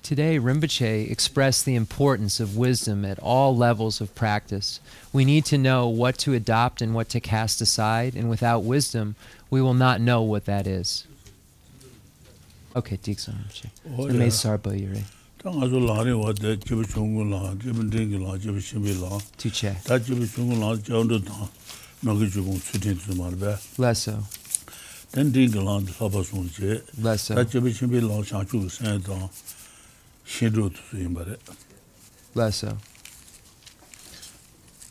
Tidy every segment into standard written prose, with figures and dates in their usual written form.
Today, Rinpoche expressed the importance of wisdom at all levels of practice. We need to know what to adopt and what to cast aside, and without wisdom, we will not know what that is. Okay, Diksan Rinpoche. Oh, May Sarpa Yuri. Tuche. Lesso. Lesso.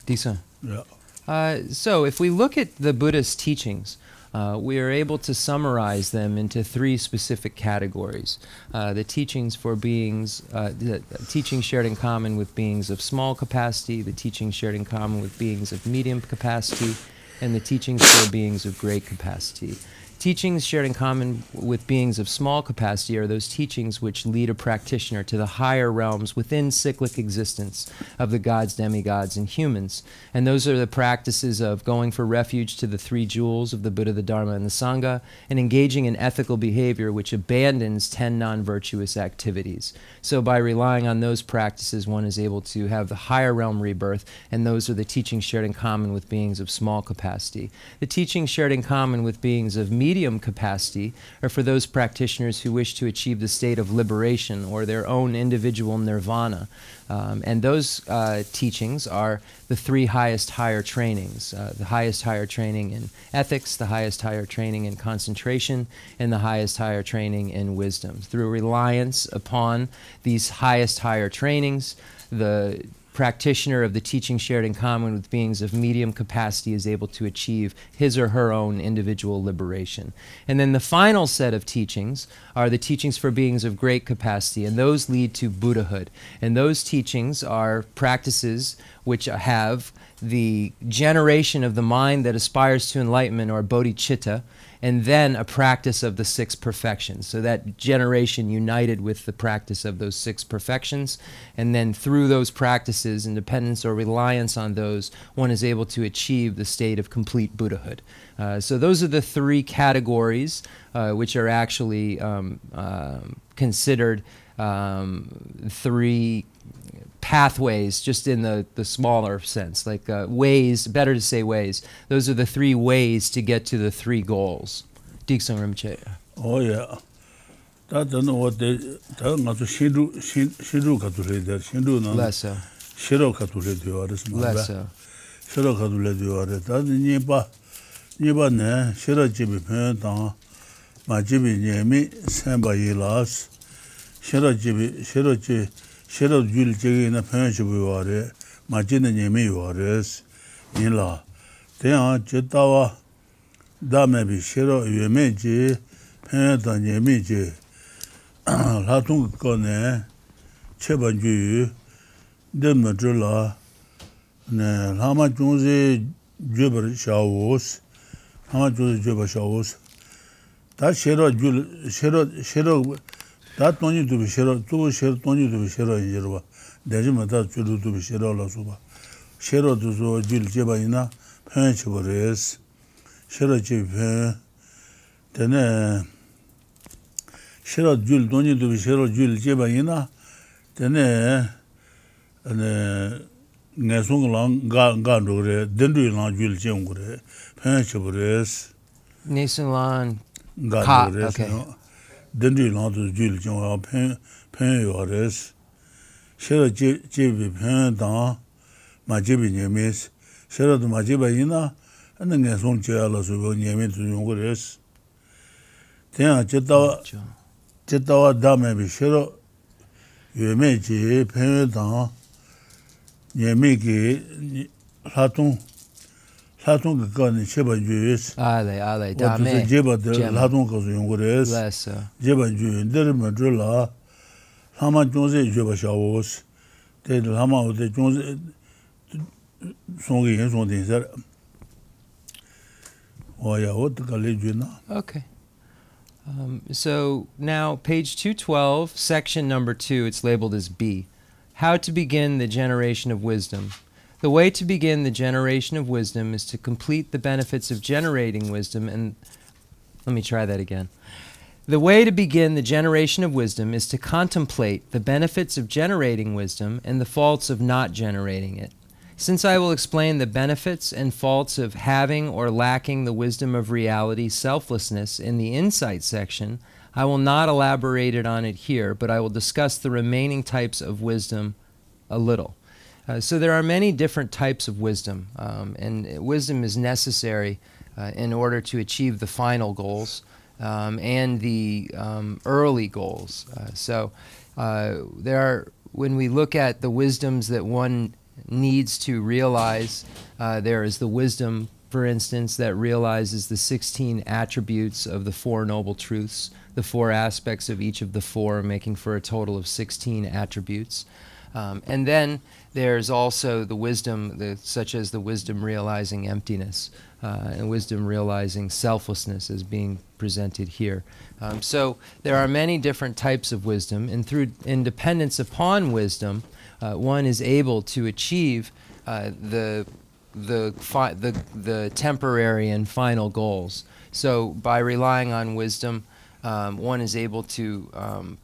Decent. Yeah. So if we look at the Buddhist teachings, we are able to summarize them into three specific categories. The teachings for beings, the teachings shared in common with beings of small capacity, the teachings shared in common with beings of medium capacity, and the teachings for beings of great capacity. Teachings shared in common with beings of small capacity are those teachings which lead a practitioner to the higher realms within cyclic existence of the gods, demigods, and humans. And those are the practices of going for refuge to the three jewels of the Buddha, the Dharma, and the Sangha, and engaging in ethical behavior which abandons 10 non-virtuous activities. So by relying on those practices, one is able to have the higher realm rebirth, and those are the teachings shared in common with beings of small capacity. The teachings shared in common with beings of medium capacity are for those practitioners who wish to achieve the state of liberation or their own individual nirvana. And those teachings are the three highest higher trainings, the highest higher training in ethics, the highest higher training in concentration, and the highest higher training in wisdom. Through reliance upon these highest higher trainings, the practitioner of the teaching shared in common with beings of medium capacity is able to achieve his or her own individual liberation. And then the final set of teachings are the teachings for beings of great capacity, and those lead to Buddhahood. And those teachings are practices which have the generation of the mind that aspires to enlightenment, or bodhicitta, and then a practice of the 6 perfections. So that generation united with the practice of those 6 perfections, and then through those practices, in dependence or reliance on those, one is able to achieve the state of complete Buddhahood. So those are the 3 categories which are actually considered 3 pathways, just in the smaller sense, like ways, better to say ways. Those are the 3 ways to get to the 3 goals. Diksung Rinpoche. Oh yeah. That don't know what they tell not to Shindu Katule there. Shindu no. Lesso. Shiro Katule do or this. Lesso. Shiro Katule do or that. Niba ne, Shiro Jibi Pen, my Jibi Yemi, Samba Yilas, Shiro Jibi, Shiro Jul Jig in a pension we were, Majin and Yemi was in law. Then Jetawa, that may be Shiro Yemeji, Pentan Yemiji, Latung Gone, Chebanju, Demadrilla, Lama Junzi Jubber Shawos, Lama Junzi Jubber Shawos. That Shiro Shiro. That don't need to be Shiro, 2 Shiro, don't need to be Shiro in Yerba. Dejima that to be Shiro La Suba. Shiro to so Jil Jebaina, Penchibores, Shiro Jib, then Shiro Jul, don't need to be Shiro Jul Jebaina, then Nesung Lang Gandure, Dendri Lang Jul Jengure, Penchibores, Nesung Gandure, okay. Dendri Lang to Jul Jong, Pen Yores, Shiro Jibi Pen Dang, Majibi Yemis, Shiro to Majiba Ina, and then Nesung Jala Subo Yemin to Yongores. Then Jetawa Dame Shiro, Yemeji, Pen Dang, Yemiki, Latung Gun, Sheba Jews. Ale, Dame. Jeba de Latung Yongores. Lesso. Jeba Jew, Dermadrilla, Lama Jose Jeba Shawos, the Lama of the Jones Songi and something there. Oh, yeah, what the Galijuna? Okay. So now, page 212, section number 2, it's labeled as B. How to begin the generation of wisdom. The way to begin the generation of wisdom is to complete the benefits of generating wisdom and... Let me try that again. The way to begin the generation of wisdom is to contemplate the benefits of generating wisdom and the faults of not generating it. Since I will explain the benefits and faults of having or lacking the wisdom of reality, selflessness, in the insight section, I will not elaborate on it here, but I will discuss the remaining types of wisdom a little. So there are many different types of wisdom, and wisdom is necessary in order to achieve the final goals and the early goals. When we look at the wisdoms that one needs to realize, there is the wisdom, for instance, that realizes the 16 attributes of the Four Noble Truths, the 4 aspects of each of the 4, making for a total of 16 attributes. And then there's also the wisdom, such as the wisdom realizing emptiness, and wisdom realizing selflessness as being presented here. So there are many different types of wisdom, and through independence upon wisdom, one is able to achieve the temporary and final goals. So by relying on wisdom, one is able to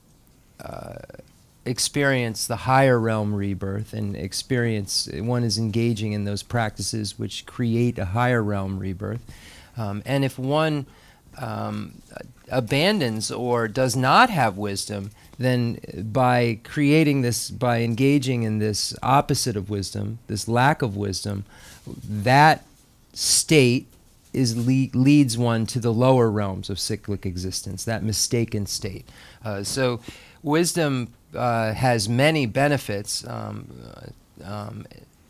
experience the higher realm rebirth, and one is engaging in those practices which create a higher realm rebirth. And if one abandons or does not have wisdom, then by engaging in this opposite of wisdom, this lack of wisdom, that state leads one to the lower realms of cyclic existence, that mistaken state. So wisdom has many benefits,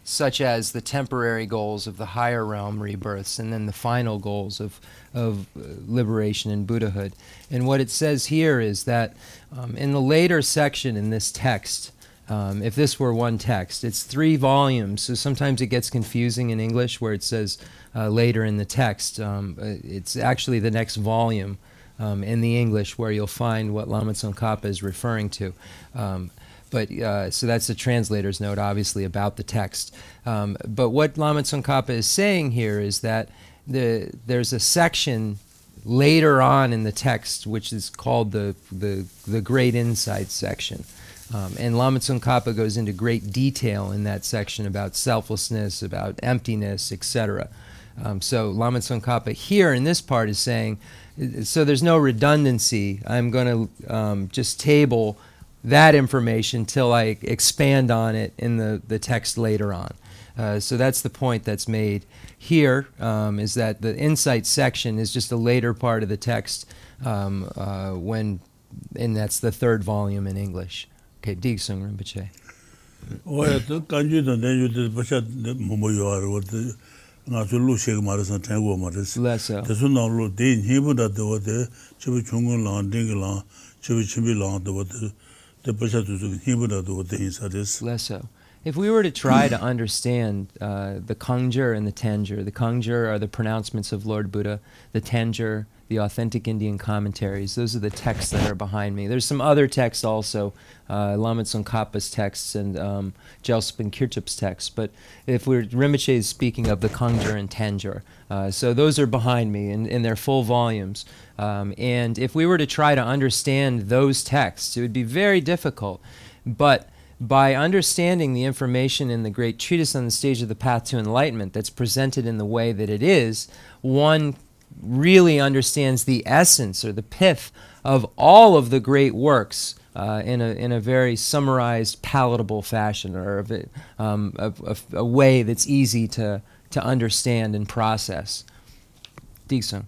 such as the temporary goals of the higher realm rebirths, and then the final goals of liberation and Buddhahood. And what it says here is that in the later section in this text, if this were one text, it's 3 volumes, so sometimes it gets confusing in English where it says later in the text. It's actually the next volume in the English where you'll find what Lama Tsongkhapa is referring to. So that's the translator's note, obviously, about the text. But what Lama Tsongkhapa is saying here is that there's a section later on in the text which is called the Great Insight section. And Lama Tsongkhapa goes into great detail in that section about selflessness, about emptiness, etc. So Lama Tsongkhapa here in this part is saying, so there's no redundancy. I'm going to just table that information till I expand on it in the text later on. So that's the point that's made here, is that the insight section is just a later part of the text, and that's the 3rd volume in English. Okay, Khensur Rinpoche. Less so. If we were to try to understand the Kangjur and the Tanjur, the Kangjur are the pronouncements of Lord Buddha, the Tanjur, the authentic Indian commentaries. Those are the texts that are behind me. There's some other texts also, Lama Tsongkhapa's texts and Gyaltsab Kirtup's texts, but if Rinpoche is speaking of the Kangjur and Tanjur. So those are behind me in their full volumes. And if we were to try to understand those texts, it would be very difficult. But by understanding the information in the great treatise on the stage of the path to enlightenment that's presented in the way that it is, one really understands the essence or the pith of all of the great works in a very summarized, palatable fashion, or a way that's easy to understand and process. Khensur.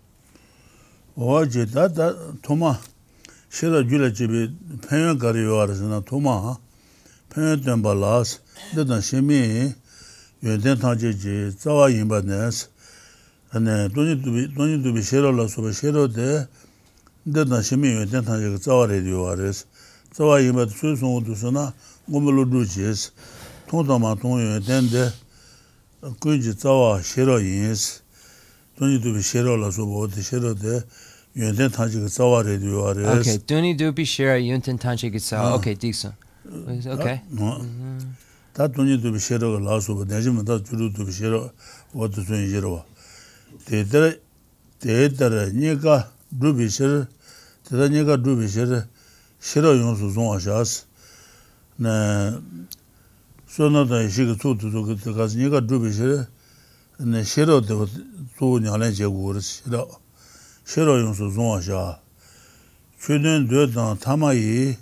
And don't you be share la so share de na shimi yenten ta je zawa radio ares zawa yima su so du sona ngomlo du jes ton da ma ton yenten de ku ji zawa share yins don't you be share la so bo de share de yenten ta je zawa radio ares. Okay, don't you be share yenten ta je zawa. Okay, Khensur. Okay. Ta don't you be share la so bo de je ma ta ju du be share what to say jero. Tedra niga rubishir 대단히가 두비시를 싫어 용수 종하샤스 네 소나다 시가 투투도 그 가서 니가 두비시를 네 싫어도 소냐래 제고를 싫어 용수 종하샤 최근 되던 타마이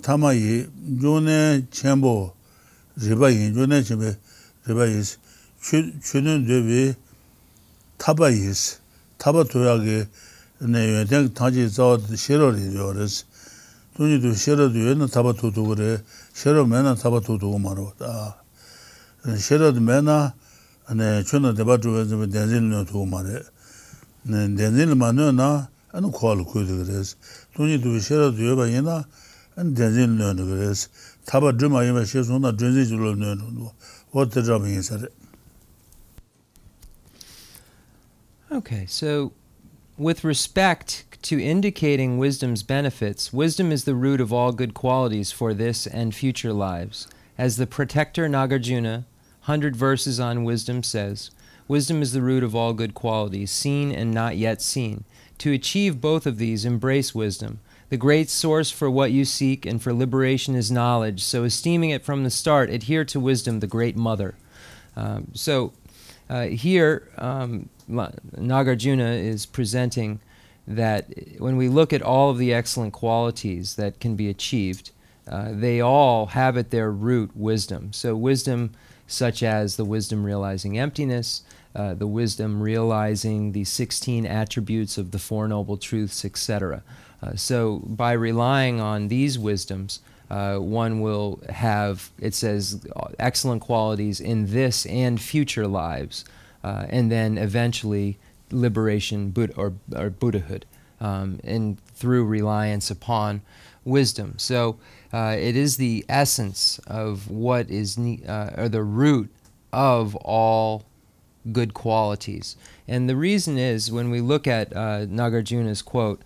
타마이 존에 쳔보 리바이 존에 집에 리바이 최근 되비 타바이스 타바토야게 네 여행 타지 저 싫어리 요레스 돈이도 싫어도 얘는 타바토도 그래 싫으면은 타바토도 말하다 싫어도 매나 네 저는 대바주에서 대진을 도 말해 네 대진만은 안 콜 그래서 돈이도 싫어도 여바이나 안 대진을 그래서 타바 드마이면 싫어나 드진을 넣는 what the job is. Okay, so with respect to indicating wisdom's benefits, wisdom is the root of all good qualities for this and future lives. As the protector Nagarjuna, 100 verses on wisdom says, wisdom is the root of all good qualities, seen and not yet seen. To achieve both of these, embrace wisdom. The great source for what you seek and for liberation is knowledge, so esteeming it from the start, adhere to wisdom, the great mother. Here, Nagarjuna is presenting that when we look at all of the excellent qualities that can be achieved, they all have at their root wisdom. So wisdom such as the wisdom realizing emptiness, the wisdom realizing the 16 attributes of the Four Noble Truths, etc. So by relying on these wisdoms, one will have, it says, excellent qualities in this and future lives, and then eventually liberation or Buddhahood, and through reliance upon wisdom. So it is the essence of what is, or the root of all good qualities. And the reason is, when we look at Nagarjuna's quote,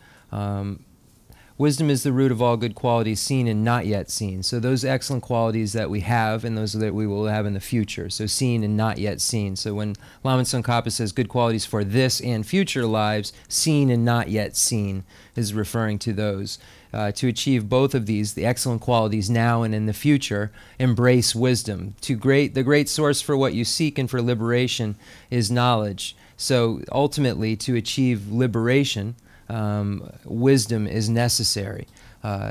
wisdom is the root of all good qualities seen and not yet seen. So those excellent qualities that we have and those that we will have in the future. So seen and not yet seen. So when Lama Tsongkhapa says good qualities for this and future lives, seen and not yet seen, is referring to those. To achieve both of these, the excellent qualities now and in the future, embrace wisdom. The great source for what you seek and for liberation is knowledge. So ultimately, to achieve liberation, wisdom is necessary.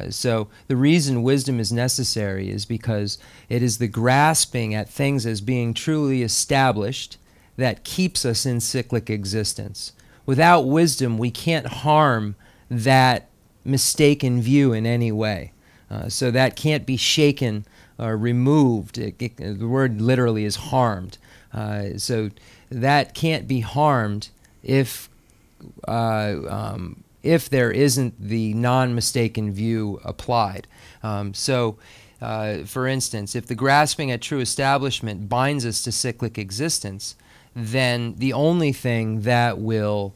So the reason wisdom is necessary is because it is the grasping at things as being truly established that keeps us in cyclic existence. Without wisdom, we can't harm that mistaken view in any way. So that can't be shaken or removed. The word literally is harmed. So that can't be harmed if there isn't the non-mistaken view applied. For instance, if the grasping at true establishment binds us to cyclic existence, then the only thing that will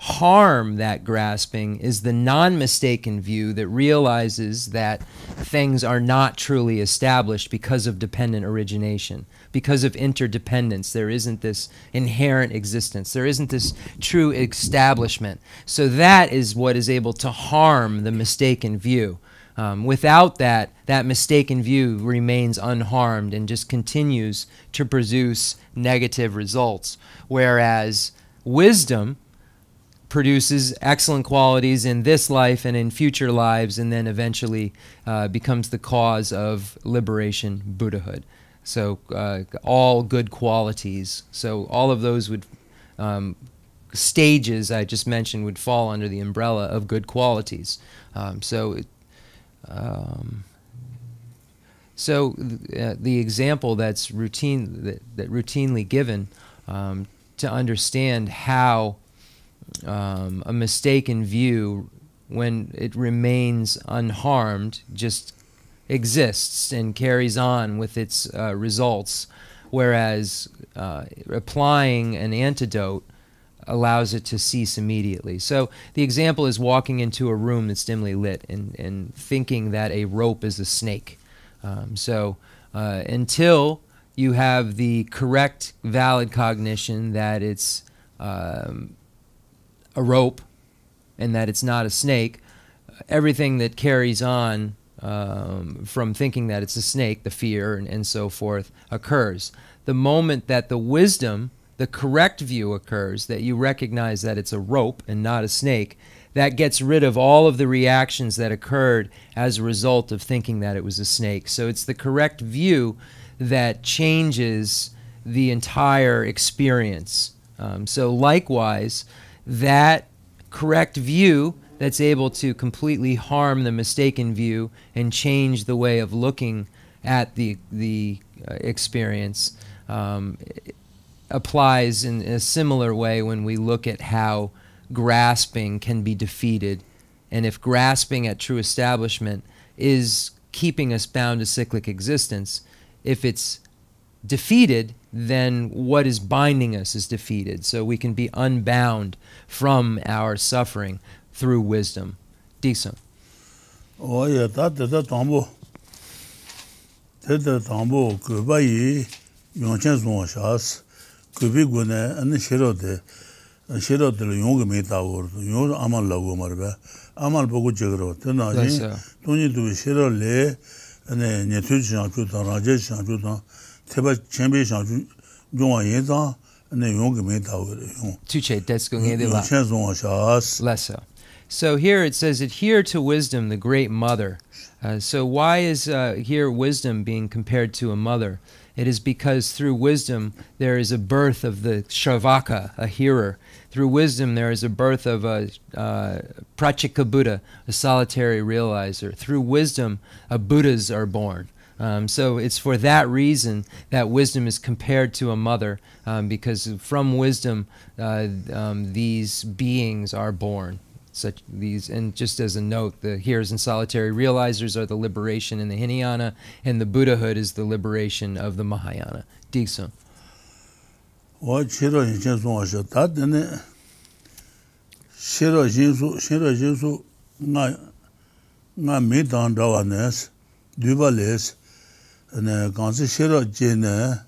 harm that grasping is the non-mistaken view that realizes that things are not truly established because of dependent origination, because of interdependence. There isn't this inherent existence. There isn't this true establishment. So that is what is able to harm the mistaken view. Without that, that mistaken view remains unharmed and just continues to produce negative results. Whereas wisdom produces excellent qualities in this life and in future lives, and then eventually becomes the cause of liberation, Buddhahood. So all good qualities. So all of those would stages I just mentioned would fall under the umbrella of good qualities. The example that's routinely given to understand how a mistaken view, when it remains unharmed, just exists and carries on with its results, whereas applying an antidote allows it to cease immediately. So the example is walking into a room that's dimly lit and thinking that a rope is a snake. Until you have the correct, valid cognition that it's a rope, and that it's not a snake, everything that carries on from thinking that it's a snake, the fear and so forth, occurs. The moment that the wisdom, the correct view occurs, that you recognize that it's a rope and not a snake, that gets rid of all of the reactions that occurred as a result of thinking that it was a snake. So it's the correct view that changes the entire experience. So likewise, that correct view that's able to completely harm the mistaken view and change the way of looking at the experience applies in a similar way when we look at how grasping can be defeated. And if grasping at true establishment is keeping us bound to cyclic existence, if it's defeated, then what is binding us is defeated. So we can be unbound from our suffering through wisdom. Decent. Oh yeah, that tambo. That tambo kubai yongchen zong shas. Kubi gune an shiro de yong me ta wor. Yong amal lago marba. Amal bogo jegro. Tena jin toni tu shiro le ane netu chang chu ta raje chang chu ta teba chenbe chang chu jong yin ta ane yong me ta wor. Tuche desko nge de la. Yongchen zong shas. Lesso. So here it says, adhere to wisdom, the great mother. So why is here wisdom being compared to a mother? It is because through wisdom there is a birth of the Shravaka, a hearer. Through wisdom there is a birth of a Prachika Buddha, a solitary realizer. Through wisdom, Buddhas are born. So it's for that reason that wisdom is compared to a mother, because from wisdom these beings are born. Such these, and just as a note, the hearers and solitary realizers are the liberation in the Hinayana, and the Buddhahood is the liberation of the Mahayana. Diksun. What shiro jinsu washa that then shiro jinsu na me dan dawanes dubales and ganze shiro jene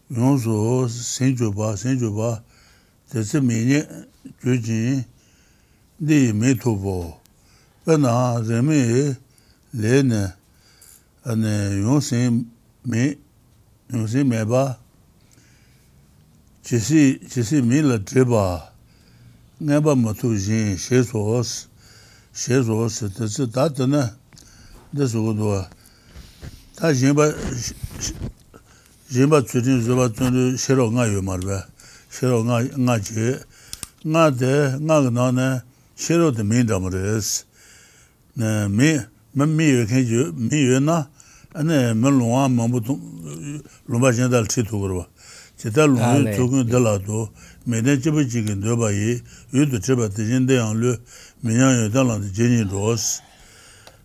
yonso senjoba tese menye jujin di me tobo bana reme lene ane yonsin me ba chisi me la treba ngaba matu jin shesos tese tatana deso do ta jimba tsudin zoba tsundu shero nga yo marba shero nga je nga de nga na shiro de me damres na me yo kenju me yo na ane melwa mambutu lumba jendal chitu gorba cheta lumba tukun dala do me de chibu jigin do ba yi yudu chiba de jende yang lu me yang yo dala de jeni dos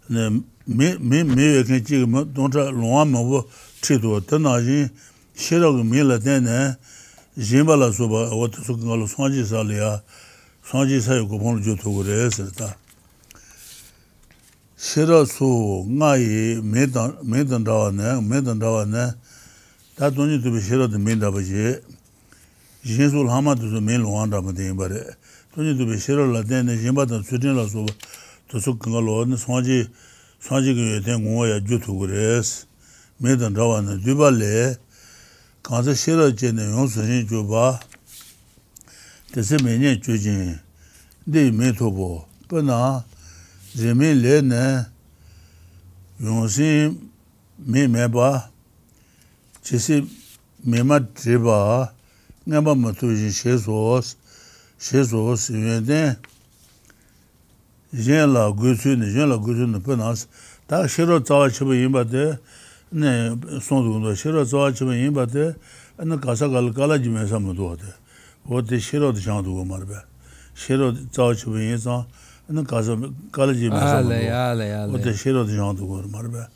na me yo kenju donta lumba mambu chitu tana jin shiro ge me la dene jimba la soba wat sukun lo sanji salia sanji sayo gopon jo togore serta shira su ngai medan dawa ne ta doni to shira de menda baje Geshe Lharampa to me lo anda made bare doni to shira la den jimba da sudin la so to su kangalo ne sanji ge den ngo ya jo togore medan dawa ne dubale kanza shira je ne yon sun jo ba tese menye chujin de me tobo bana jeme le ne yonsin me ba chisi me ma treba ngaba matu shesos yende jela gusu ne panas ta shiro tawa chiba yimba de ne sondu do shiro tawa chiba yimba de ana kasa kala jime samudo de what the shiro de jandu marba shiro tawa chiba yinsa ana kasa kala jime samudo what the shiro de jandu marba.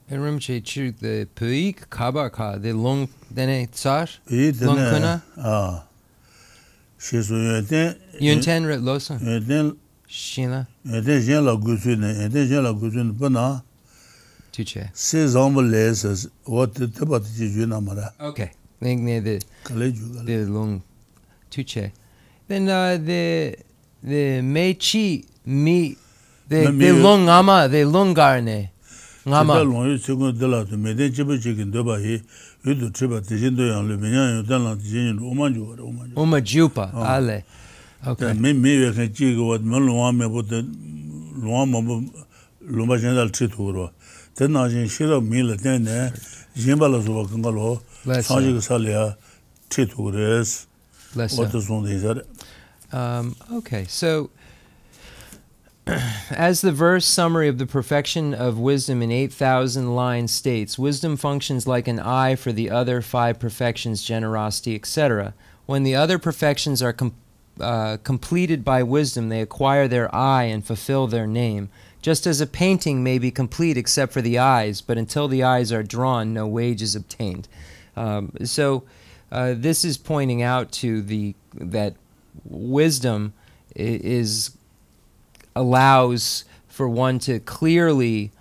And Rinpoche chu the puik kabaka the long dene tsar long kuna shesu yente yunten ret losa yenten shila yenten jen la gusu bana tuche se zambles what the tabat ji juna mara okay think near the long tuche. Then the mechi mi the lung ama the lungarne ngama. long second de la mede chibu chicken doba he you triba tijindo yang le benya yo dan la tijin Umajupa ale. Okay. Me we can chigo what malwa me but lo ma general trituro. Then na jin shira mil then jimbala zo kangalo sanji salia tritures. What is on these okay, so as the verse summary of the perfection of wisdom in 8,000 lines states, wisdom functions like an eye for the other 5 perfections, generosity, etc. When the other perfections are completed by wisdom, they acquire their eye and fulfill their name. Just as a painting may be complete except for the eyes, but until the eyes are drawn, no wage is obtained. This is pointing out to that wisdom allows for one to clearly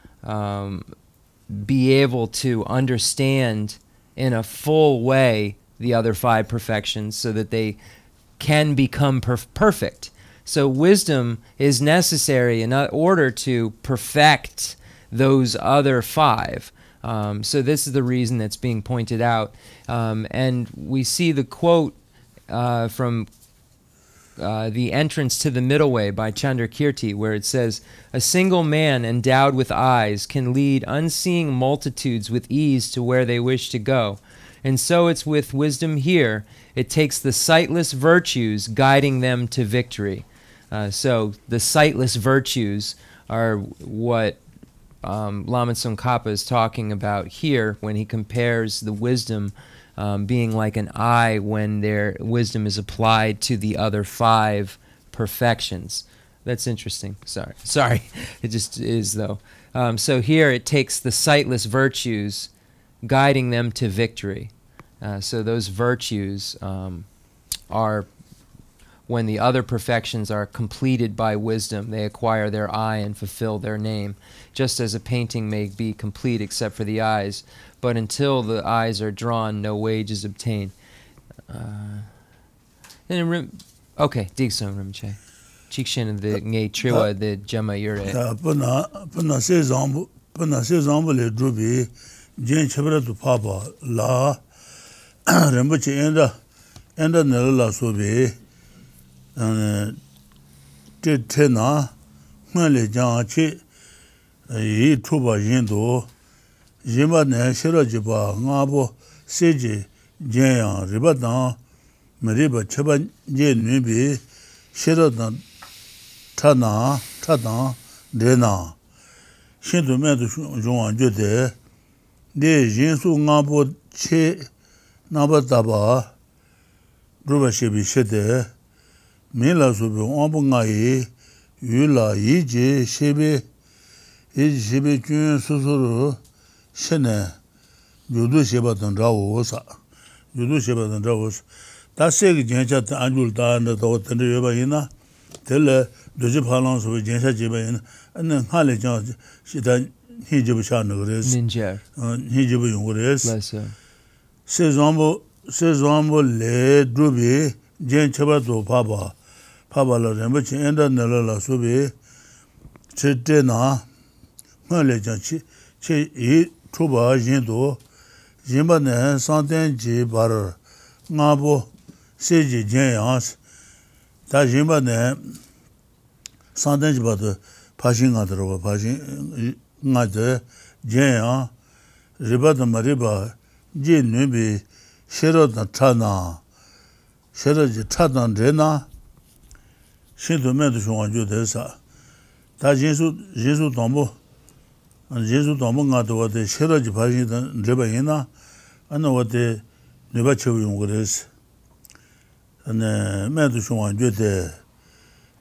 be able to understand in a full way the other 5 perfections so that they can become perfect. So wisdom is necessary in order to perfect those other 5. So this is the reason that's being pointed out. And we see the quote from the entrance to the middle way by Chandrakirti, where it says, "A single man endowed with eyes can lead unseeing multitudes with ease to where they wish to go. And so it's with wisdom here. It takes the sightless virtues guiding them to victory." So the sightless virtues are what Lama Tsongkhapa is talking about here when he compares the wisdom being like an eye when their wisdom is applied to the other 5 perfections. That's interesting. Sorry, it just is though. So here it takes the sightless virtues, guiding them to victory. So those virtues are when the other perfections are completed by wisdom, they acquire their eye and fulfill their name, just as a painting may be complete except for the eyes. But until the eyes are drawn, no wage is obtained. Okay, Digson Rinpoche. Chikshin the ngay triwa the jama yure. Puna se zambu le drubi jen chabra tu papa la Rinpoche enda nela la sobe te na ngale jang chi yi tuba yindo Jimba ne shira jiba ngabo seji jenyang riba dang mariba cheba je nubi shira dang ta dang de na shintu mendu zhungwa jo de jinsu ngabo che naba daba ruba shebi shede mila subi ngabo ngayi yu la yi je shebi jun susuru shene yudu shebatan rawosa ta segi jencha anjul ta na to tende yoba ina tele doji phalang so jencha jeba ina an hale jang shita hijibu sha no res ninja hijibu yung res se zombo le drubi jencha ba do papa la remba chi enda nela la so be chete na hale jang chi yi Tuba jindo, jimba ne santen ji bar ngabo seji jenyans, ta jimba ne santen ji bar pashin ngadro, pashin ngade jenya, riba da mariba ji nubi shiro da chana, shiro ji chana rena, shinto mendu shunga ju desa, ta jinsu tombo, Jesu Dhamma ngāta wate shiraji bhaji nriba ina, ana wate nipa chebu yungu res. Mēntu shungwa nyote,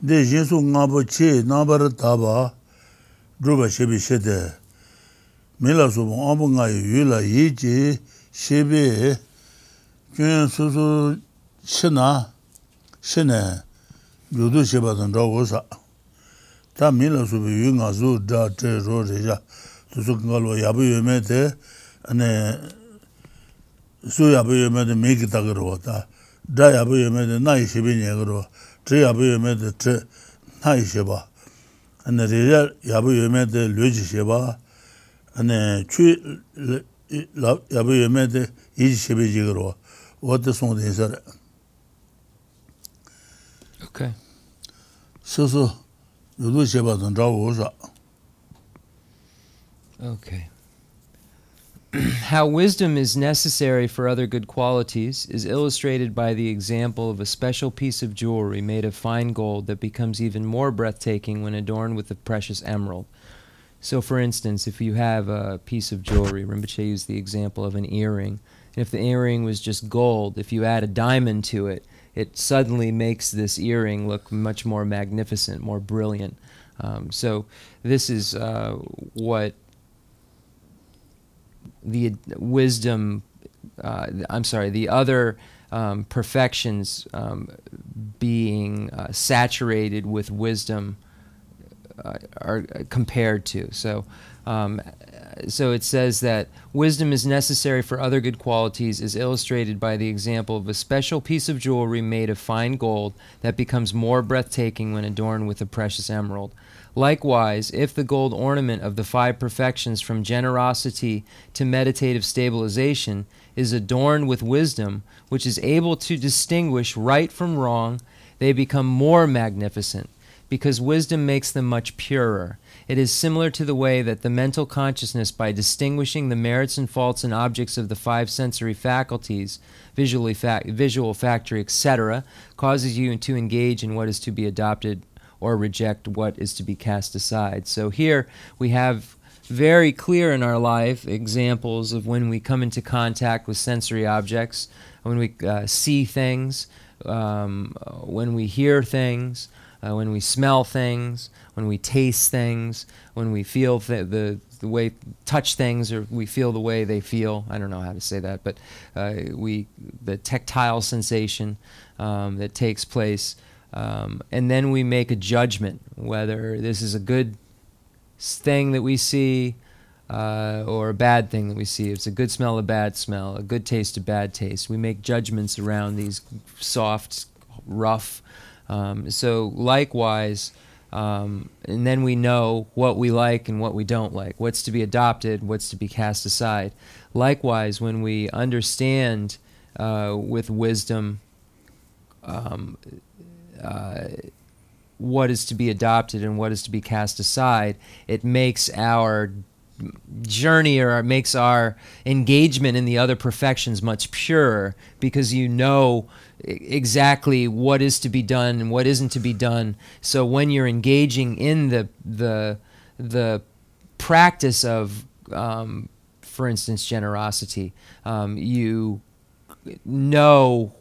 de Jesu ngāpa che nāmbara dhaba, dhruba shebi shede, mila subu āmbu ngāyi yula yiji shebi, kyun susu shene, yudu shebatan rawosa. Ta mila subi yu nga su dha tre ro reja tusu kangalo yabu yume te su yabu yume te meki takiro ta da yabu yume de na ishibi nyegro, tri yabu yume de tri na ishiba, ane rija yabu yume de luji shiba, ane chu yabu yume de iji shibi jigro, wate song de isare. Okay. So, yudu shiba zan zhawu usha. Okay. How wisdom is necessary for other good qualities is illustrated by the example of a special piece of jewelry made of fine gold that becomes even more breathtaking when adorned with a precious emerald. So, for instance, if you have a piece of jewelry, Rinpoche used the example of an earring, and if the earring was just gold, if you add a diamond to it, it suddenly makes this earring look much more magnificent, more brilliant. So this is what the wisdom, the other perfections being saturated with wisdom are compared to. So it says that wisdom is necessary for other good qualities is illustrated by the example of a special piece of jewelry made of fine gold that becomes more breathtaking when adorned with a precious emerald. Likewise, if the gold ornament of the 5 perfections from generosity to meditative stabilization is adorned with wisdom, which is able to distinguish right from wrong, they become more magnificent, because wisdom makes them much purer. It is similar to the way that the mental consciousness, by distinguishing the merits and faults in objects of the 5 sensory faculties, visual, factory, etc., causes you to engage in what is to be adopted or reject what is to be cast aside. So here we have very clear in our life examples of when we come into contact with sensory objects, when we see things, when we hear things, when we smell things, when we taste things, when we feel the way, touch things, or we feel the way they feel. I don't know how to say that, but the tactile sensation that takes place, and then we make a judgment whether this is a good thing that we see or a bad thing that we see. It's a good smell, a bad smell, a good taste, a bad taste. We make judgments around these soft, rough. So likewise, and then we know what we like and what we don't like, what's to be adopted, what's to be cast aside. Likewise, when we understand with wisdom what is to be adopted and what is to be cast aside, it makes our journey, or it makes our engagement in the other perfections much purer, because you know exactly what is to be done and what isn't to be done. So when you're engaging in the practice of, for instance, generosity, you know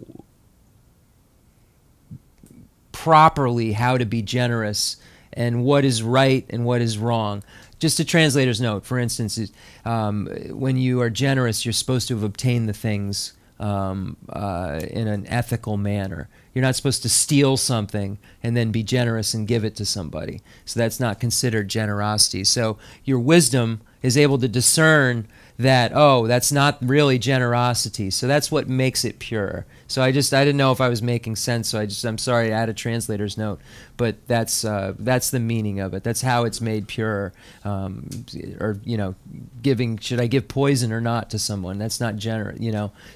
properly how to be generous and what is right and what is wrong. Just a translator's note, for instance, when you are generous, you're supposed to have obtained the things in an ethical manner. You're not supposed to steal something and then be generous and give it to somebody. So that's not considered generosity. So your wisdom is able to discern that, oh, that's not really generosity. So that's what makes it pure. So I didn't know if I was making sense, so I'm sorry to add a translator's note, but that's the meaning of it. That's how it's made pure. Or, should I give poison or not to someone? That's not generous.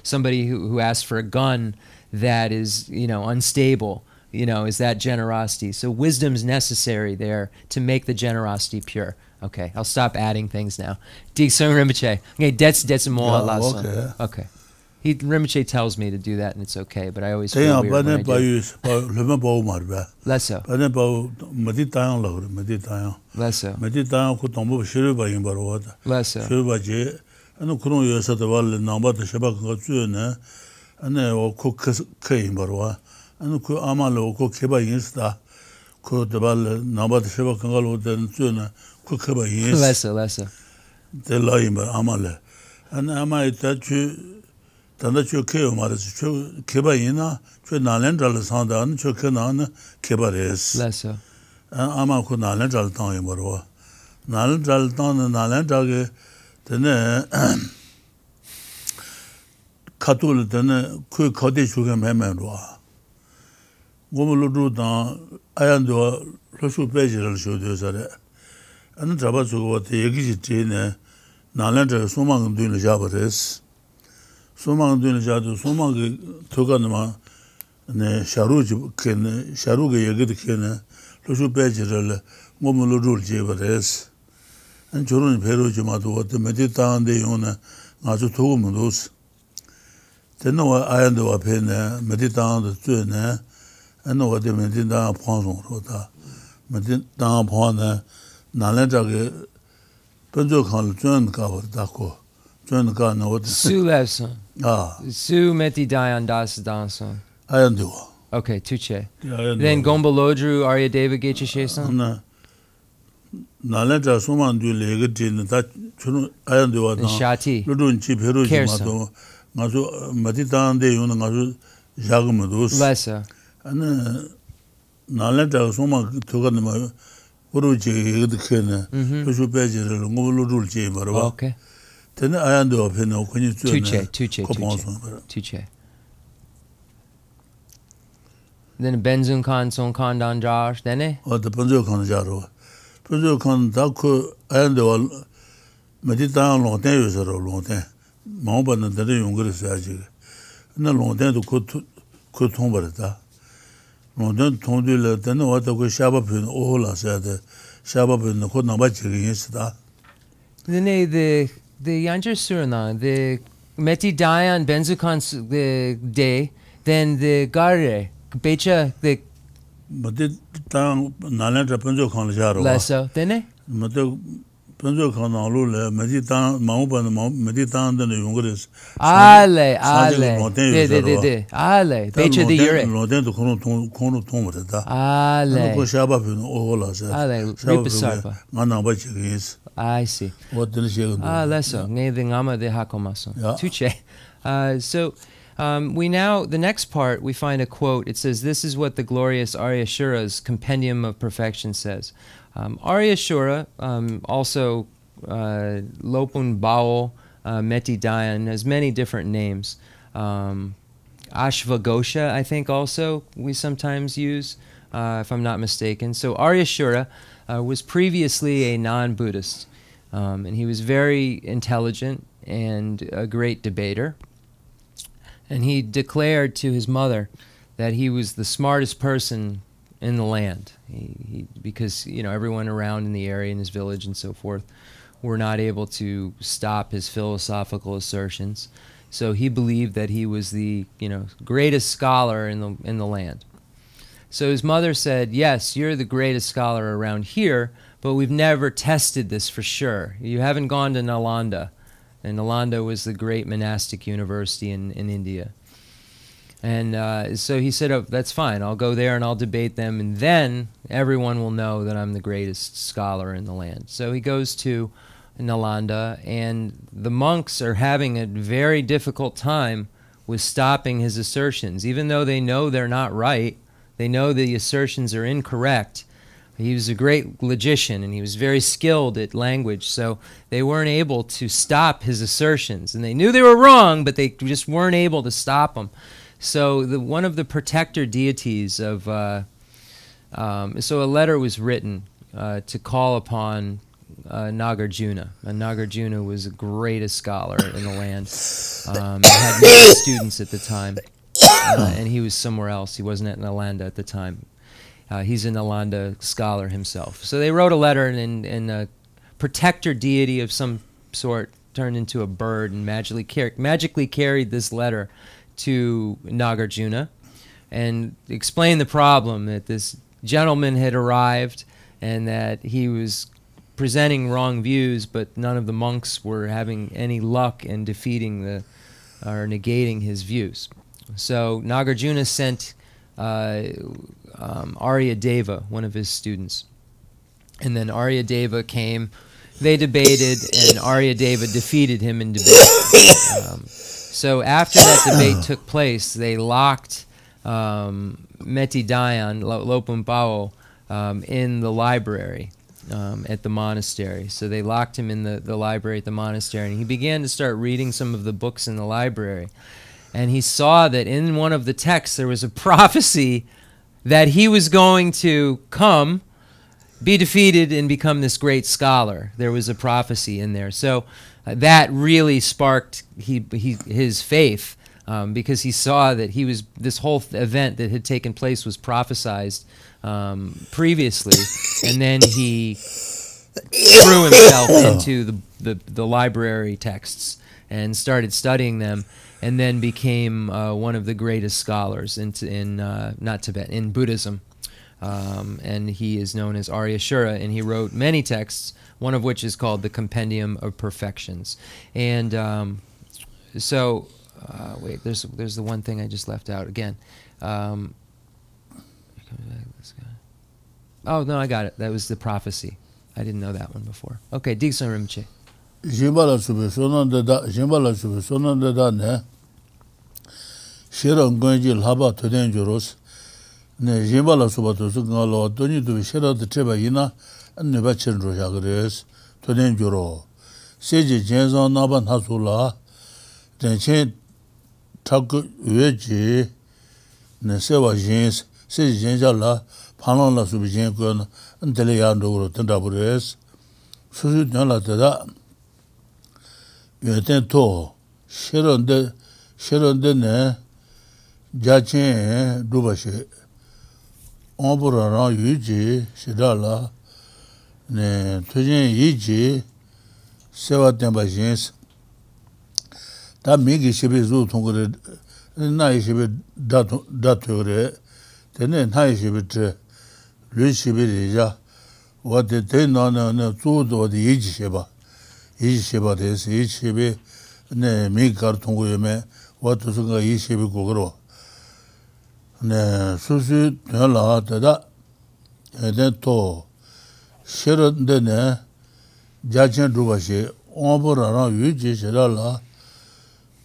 Somebody who asks for a gun that is, unstable, is that generosity? So wisdom's necessary there to make the generosity pure. Okay, I'll stop adding things now. Khensur Rinpoche. Okay, that's more last. Okay. Rinpoche tells me to do that, and it's okay, but I always feel weird when I do. Less so. Less so. Less so. Less so. Tanda cho keo maris, cho keba ina, cho nalen jala sandan, cho ke nan keba res. Less so. Ama ko nalen jala tang yimbarwa. Nalen jala tang, nalen jala tene 카톨 때는 그 거대 주가 매매로 고물로도 아얀도 로슈 베지를 쇼도서래 안 잡아주고 얘기지 되네 나란저 소망은 되는 잡아res 소망은 되는 자도 소망이 들어가는마 네 샤루지 ken 샤루게 얘기도 ken 로슈 베지를 고물로도 제버res 안 저런 배로지마도 어때 메디타운데 요나 아주 도움도스 되는 아얀도 앞에네 메디타운도 뜨네 안 어디 메디타 방송으로다 메디타 방네 나래자게 먼저 간 가버다고 전 가는 어디 Su-lesson. 아 Su meti dayan das danson. 아얀도 Okay, tuche. 아얀도 Then Gombolodru Aryadeva Geshe Shesan. 나 나래자 소만도 레게진 다 저는 아얀도 와다 Shati. 루룬 지베로지마도 아주 메디타인데 요는 아주 자금도 Lessa. 아는 나래자 소만 들어가는 말 오로지 이렇게는 그저 배지를 뭐로 줄 말아. Okay. 되는 아얀도 앞에 놓고 그냥 Tuche. Then Benzun Khan Son Khan Danjar. Then 어디 번져 가는 자로. 번져 간 다그 아얀도 메디타운 로테 요서로 로테. 마음받는 데를 용거를 써야지. 나 로테도 그 통벌다. 로테 통들을 때는 와도 그 샤바편 오홀라서야 돼. 샤바편 그 나바지게 있다. then the Yanjar Surana, the Meti Dayan Benzukan the day, then the Gare Becha the 메디타운 나란자 번져 가는 자로. Lesso. Then 메디 번져 가는 알로래 메디타운 마음받는 메디타운데 용거를 Ale. Ale. Becha the Ure. 로데도 코노 통벌다. Ale. 그 샤바편 오홀라서. Ale. Ripasarpa. 나나바지게 있어. I see. 어떤 식으로 Lesso. Ngay the Ngama de Hakomaso. Yeah. Tuche. So we now, the next part, we find a quote. It says, this is what the glorious Aryashura's Compendium of Perfection says. Aryashura, also Lopun Bao Meti Dayan, has many different names. Ashvagosha, I think also we sometimes use, if I'm not mistaken. So Aryashura was previously a non-Buddhist, and he was very intelligent and a great debater. And he declared to his mother that he was the smartest person in the land, because everyone around in the area, in his village and so forth, were not able to stop his philosophical assertions. So he believed that he was the greatest scholar in the land. So his mother said, "Yes, you're the greatest scholar around here, but we've never tested this for sure. You haven't gone to Nalanda." And Nalanda was the great monastic university in India. And so he said, "Oh, that's fine. I'll go there and I'll debate them, and then everyone will know that I'm the greatest scholar in the land." So he goes to Nalanda, and the monks are having a very difficult time with stopping his assertions. Even though they know they're not right, they know the assertions are incorrect. He was a great logician, and he was very skilled at language, so they weren't able to stop his assertions. And they knew they were wrong, but they just weren't able to stop them. So one of the protector deities of... so a letter was written to call upon Nagarjuna. And Nagarjuna was the greatest scholar in the land. He had many students at the time, and he was somewhere else. He wasn't at Nalanda at the time. He's a Nalanda scholar himself. So they wrote a letter, and a protector deity of some sort turned into a bird and magically carried this letter to Nagarjuna and explained the problem, that this gentleman had arrived and that he was presenting wrong views, but none of the monks were having any luck in defeating or negating his views. So Nagarjuna sent Aryadeva, one of his students. And then Aryadeva came, they debated, and Aryadeva defeated him in debate. So after that debate took place, they locked Meti Dayan, Lopun Bao, in the library at the monastery. So they locked him in the library at the monastery, and he began to start reading some of the books in the library. and he saw that in one of the texts there was a prophecy that he was going to come, be defeated, and become this great scholar. There was a prophecy in there. So that really sparked his faith, because he saw that this whole event that had taken place was prophesized previously, and then he threw himself into the library texts and started studying them, and then became one of the greatest scholars in Buddhism. And he is known as Aryashura, and he wrote many texts, one of which is called the Compendium of Perfections. And wait, there's the one thing I just left out again. Oh no, I got it. That was the prophecy. I didn't know that one before. Okay, Geshe Rinpoche. Jimbala sube sonanda ne shira ngonji lhaba toden joros ne jimbala suba to ngalo toni to shira de treba ina ne ba chenro jagres toden joro seje jenzo naban hasula denchen tak weji ne sewa jens seje jenja la panon la subi jen ko ndele ya ndo tenda bures susu nyala da yöten to şeronde ne jachen dubaşı ombura yüce şidala ne tujin yici sevaten başins da migi şibi zu tongure na şibi datore tene na şibi tre lü şibi ya o de ne zu do de yici şeba 이시바 데스 이시비 네 미가르 통고요메 와토스가 이시비 고그로 네 수수 달라다다 에덴토 셔런데네 자chen 두바시 오버라라 유지시라라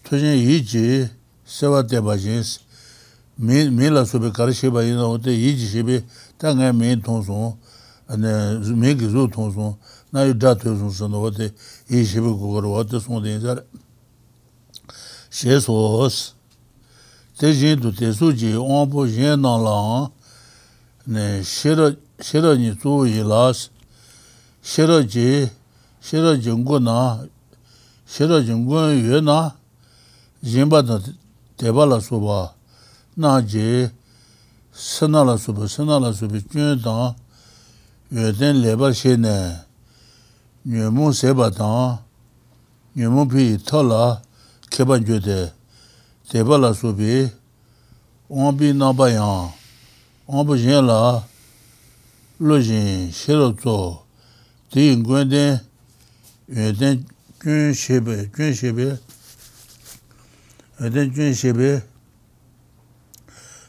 토진 이지 세와데바진스 밀라수베 가르시바이나 오데 이지시비 땅에 메인 통송 네 메기조 통송 나이 다트는 선도데 이시부 그거로 어떤 손대자 셰소스 대진도 대수지 온보jen나라 네 셔러니 조이라스 셔러진고나 셔러진고 유나 진바다 대발라소바 나제 선나라소바 쮸다 여된 레바시네 nyumu seba tang, nyumu pi tola keban jude, teba la subi, onbi naba yang, onbi jen la, lo jin shiro zo, di yin guen den, yun den jun shebe,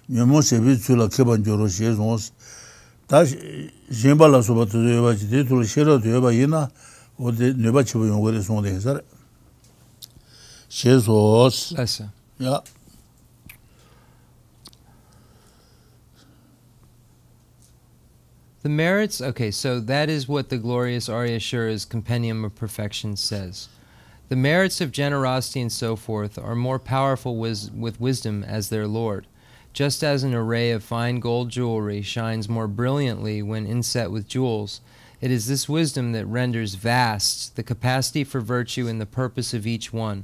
nyumu sebi zula keban juro she zons, da jinba la suba tu yoba jide, tu shiro tu yoba yina, the merits, okay, so that is what the glorious Aryashura's Compendium of Perfection says. The merits of generosity and so forth are more powerful with wisdom as their Lord, just as an array of fine gold jewelry shines more brilliantly when inset with jewels. It is this wisdom that renders vast the capacity for virtue and the purpose of each one,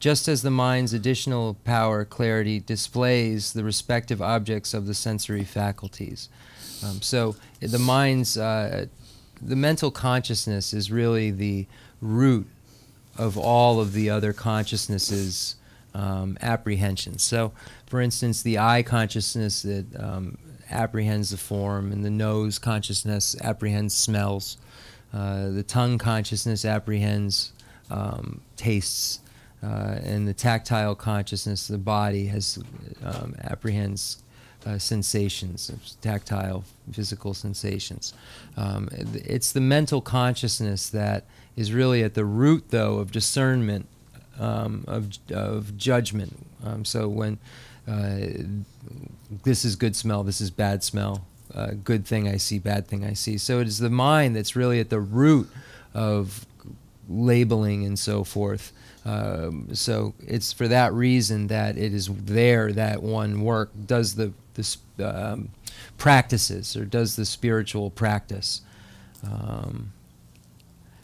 just as the mind's additional power, clarity, displays the respective objects of the sensory faculties. So the mind's, the mental consciousness is really the root of all of the other consciousnesses' apprehensions. So, for instance, the eye consciousness that apprehends the form, and the nose consciousness apprehends smells. The tongue consciousness apprehends tastes, and the tactile consciousness, the body apprehends sensations, tactile, physical sensations. It's the mental consciousness that is really at the root, though, of discernment, of judgment. So when this is good smell, this is bad smell, good thing I see, bad thing I see. So it is the mind that's really at the root of labeling and so forth. So it's for that reason that it is there that one does the practices, or does the spiritual practice.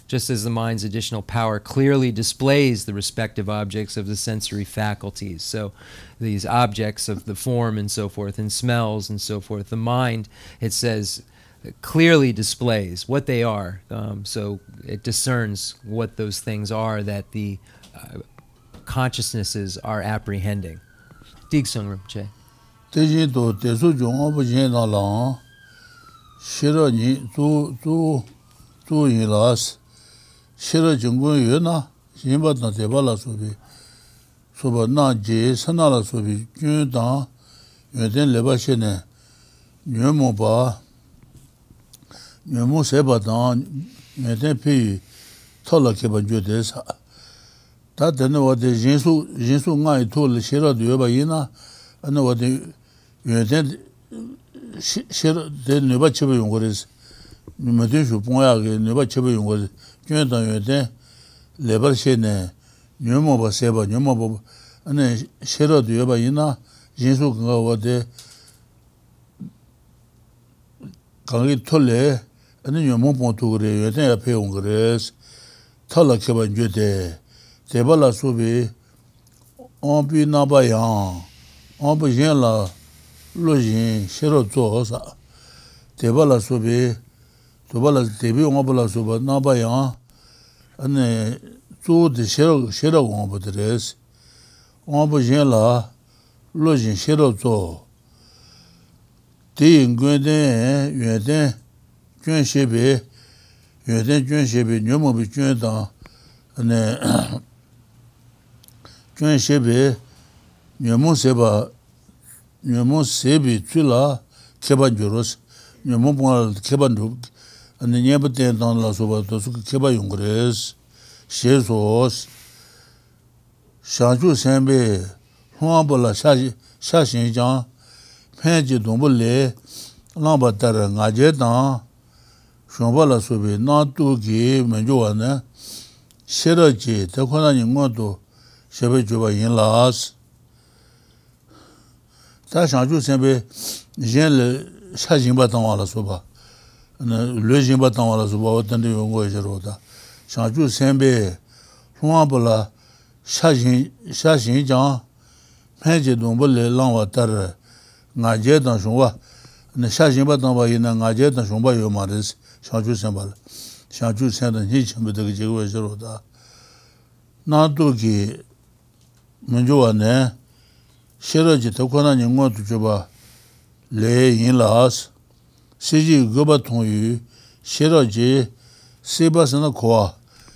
Just as the mind's additional power clearly displays the respective objects of the sensory faculties. So these objects of the form and so forth, and smells and so forth, the mind, it says, clearly displays what they are. So it discerns what those things are that the consciousnesses are apprehending. Digsung Rinpoche. Tenzin to tesu jong bu jin na lang shira ni zu yin las shira jing gun yu na yin ba na de ba la so bi so ba na je san na la so bi jun da yue den le ba she ne yue mo ba yue mo se ba da yue den pi to la ke ba ju de sa ta de ne wa de yin su ngai to le shira de ba yin na ana wa de yuen shira de ne ba che ba yong gores me de ju pon ya ge ne ba che ba yong gores yuen da yuen de le ba she ne yuen mo ba se ba yuen mo ba ana shira de ba yin na yin su ga wa de ga ge to le ana yuen mo pon to gre yuen de ya pe yong gores ta la ke ba ju de ba la su bi on bi na ba yang on bu yin la lo yin shiro zo sa de ba la su bi to ba la de bi on ba la su ba na ba yang ane zu de shiro on bu de res on bu yin la lo yin shiro zo de yin guen de yue de jun xie bi yue de jun xie bi nyu mo bi jun da ane jun xie bi nyamo sebi chula keba juros nyamo pon keba ndu ane nyeba ten dan la soba to su keba yungres shesos shanju sembe huang bola sha shin jang phen ji dong le lamba tar nga je dan shomba la sobe na tu gi menjo wa ne shera ji ta khona ni ngo do shebe juba yin las ta shanju sembe jen le sha jin ba tang wa la so ba le jin ba tang wa la so ba tan de yong go je ro da shanju sembe huang bola sha jin jang phen je dong bo le lang wa tar nga je dan shong wa ne sha jin ba tang ba yin nga je dan shong ba yo ma res shanju semba shanju sen da ni chim de ge je go je ro da na do gi menjo wa ne shiraji takwana nyingwa tu choba le yin las siji goba tongyu shiraji seba sana kwa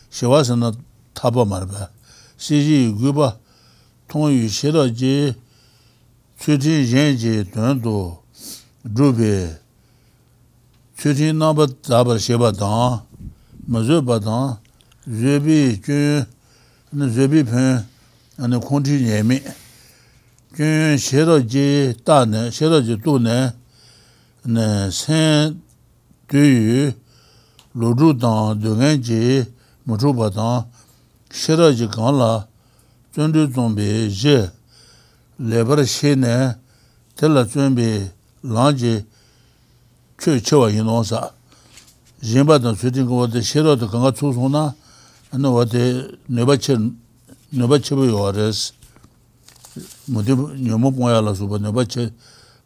shewa sana taba marba siji goba tongyu shiraji chutin yenji tuandu drubi chutin naba tabar sheba dang mazo ba dang zubi jun zubi pen ane kongti nyemi jun shiraji da ne shiraji du ne sen du yu lu zhu dang du ngan ji mu zhu ba dang shiraji gang la zun du zong bi zhe le bar shi ne tela zun bi lang ji chu che wa yin nong sa yin ba dang su ting ko de shiraji gang ga chu song na ane wa de ne ba che bu yo res mundi nyomo poya la suba ne ba che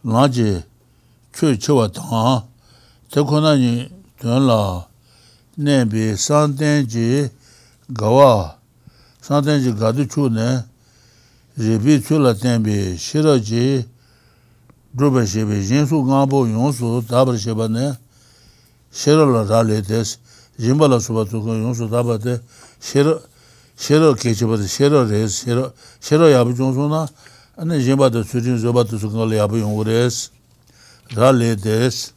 laje che wa ta te kona ni ton la ne bi san den ji gawa san den ji ga du chu ne je bi chu la den bi shira ji drobe she bi jin su ga bo yon su da ba she ba ne shira la ra le des jin ba la suba tu yon su da ba de shira ke che ba de shira res shira ya bu jong su na ane jimba de sujin zoba de sunga le yabu yongures rale des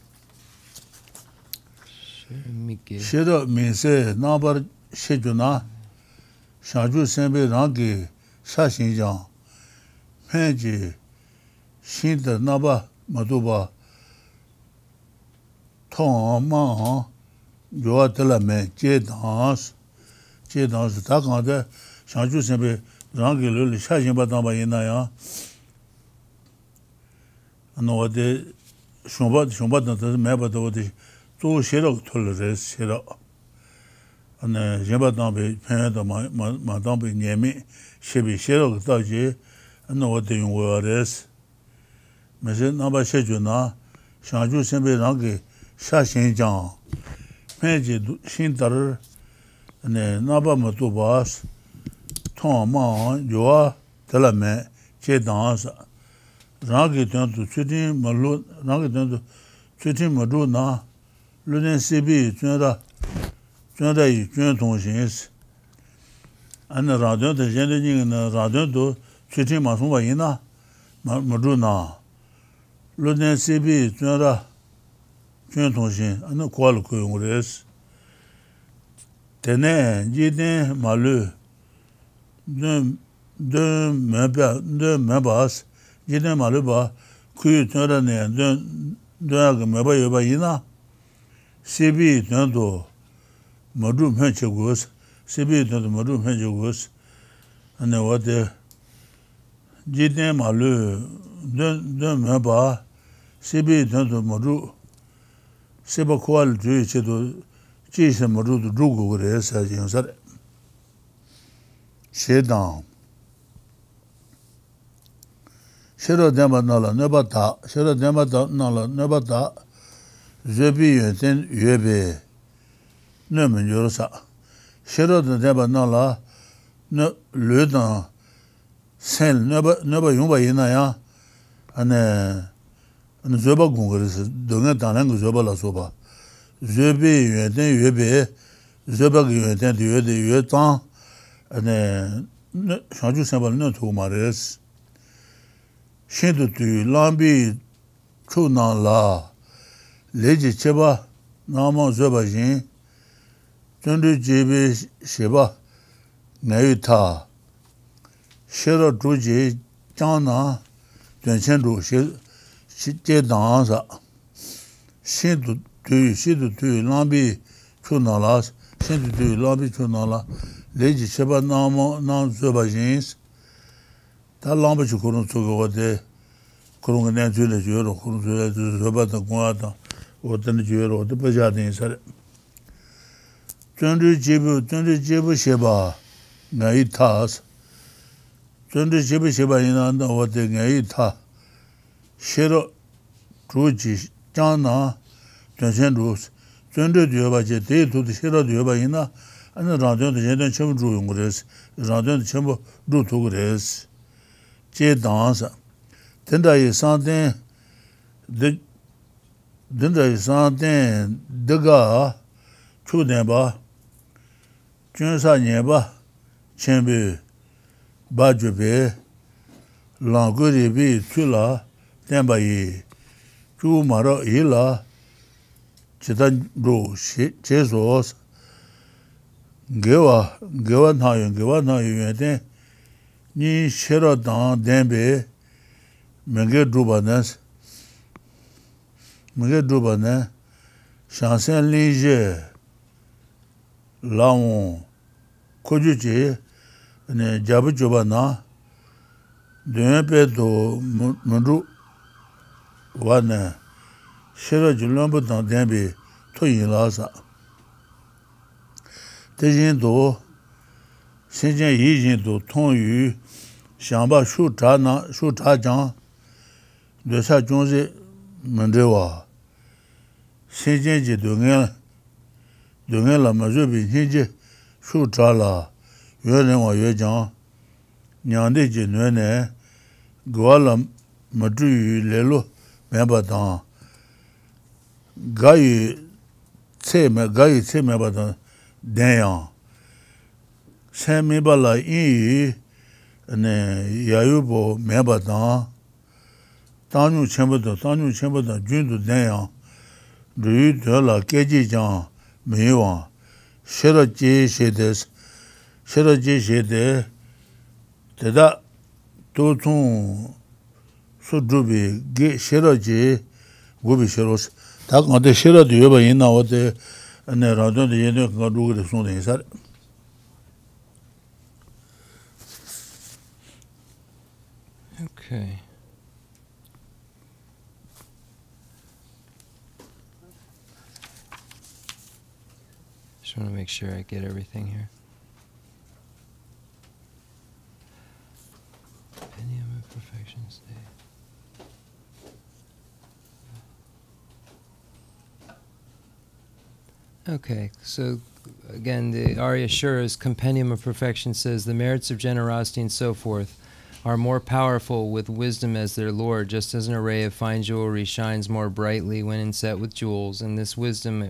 shira minse nabar shejuna shaju sembe rangi sha xinjiang penji shinda naba maduba tong ma yuwa tala me je dans 제 당시 다 간데 상주 선배 랑게를 샤진 받아봐 있나요? 어디 쇼바도 매바도 어디 또 싫어 털을 싫어. 안에 제바담에 편에도 마담에 녀미 시비 싫어 그다지 어디 용어레스. 매세 나바 셔주나 상주 선배 랑게 샤신장 매지 신다를 네 나바마 또 봐스 통마 요아 달라메 제단사 라게 된도 최딘 말로 라게 된도 최딘 말로나 르넨시비 전다이 전통신스 안나 라디오도 전에는 라디오도 최딘 마송바 있나 말로나 르넨시비 전통신 안나 고알 고용으로스 테네 지데 말로 de members jidan maluba ku tara ne de meba yoba ina cb do madu mechegos cb do madu mechegos ane wade jidan malu de meba cb do madu seba kwal ju chedo ji se madu du go re sa jin sa shedan shero dema nala nebata shero dema nala nebata zebi yenten yebe nemen yorosa shero dema nala ne ledan sen neba yumba yina ya ane zeba gungres donga danan zeba la soba zebi yenten yebe zeba yenten yebe tan ane 상주 생활은 또 말했어. 신도도 람비 초나라 레지 제바 나마 저바진 전도 제베 셰바 내유타 셰로 주지 장나 전천도 제당사 신도도 람비 초나라 신도도 람비 초나라 레지 셰바 나마 나 저바진 다 람비 주고는 저거데 그런 거 내가 줄래 줘로 그런 줄래 저바다 고하다 어떤 줘로 어디 버자된 살 전주 제부 셰바 나이타스 전주 제부 셰바 이나한다 어디 나이타 셰로 주지 장나 전선루 전주 줘바제 대도도 셰로 줘바 이나 아니 라디오도 제대로 처음 주는 거래서 라디오도 처음 루도 그래서 제 dansa 된다이 산된 된다이 산된 드가 추대바 준사녀바 첸비 바주베 랑고리비 출라 템바이 주마로 일라 제단로 제소스 게와 나요에 니 셰로단 덴베 맹게 두바네 샹센 리제 라온 코주지 네 자부조바나 데베도 문루 와네 셰로 줄럼부단 덴베 토인라사 대진도 신전 이진도 통유 샹바 슈자장 뇌사 중세 문제와 신전지 동행라 마저비 신지 슈자라 외령와 외장 냥대지 뇌네 고알람 마주유 레로 매바당 가이 체메바당 대양 세미발라 이 네 야유보 매바다 단유 첨보도 준도 대양 르들라 깨지장 매와 셔러지시데 대다 도통 수두비 게 셔러지 고비 셔러스 다 근데 셔러도 여바 있나 어때 네 라도도 얘네 가루를 손에 살 Okay. Just want to make sure I get everything here. Compendium of Perfection State. Okay, so again, the Arya Shura's Compendium of Perfection says the merits of generosity and so forth are more powerful with wisdom as their lord, just as an array of fine jewelry shines more brightly when inset with jewels, and this wisdom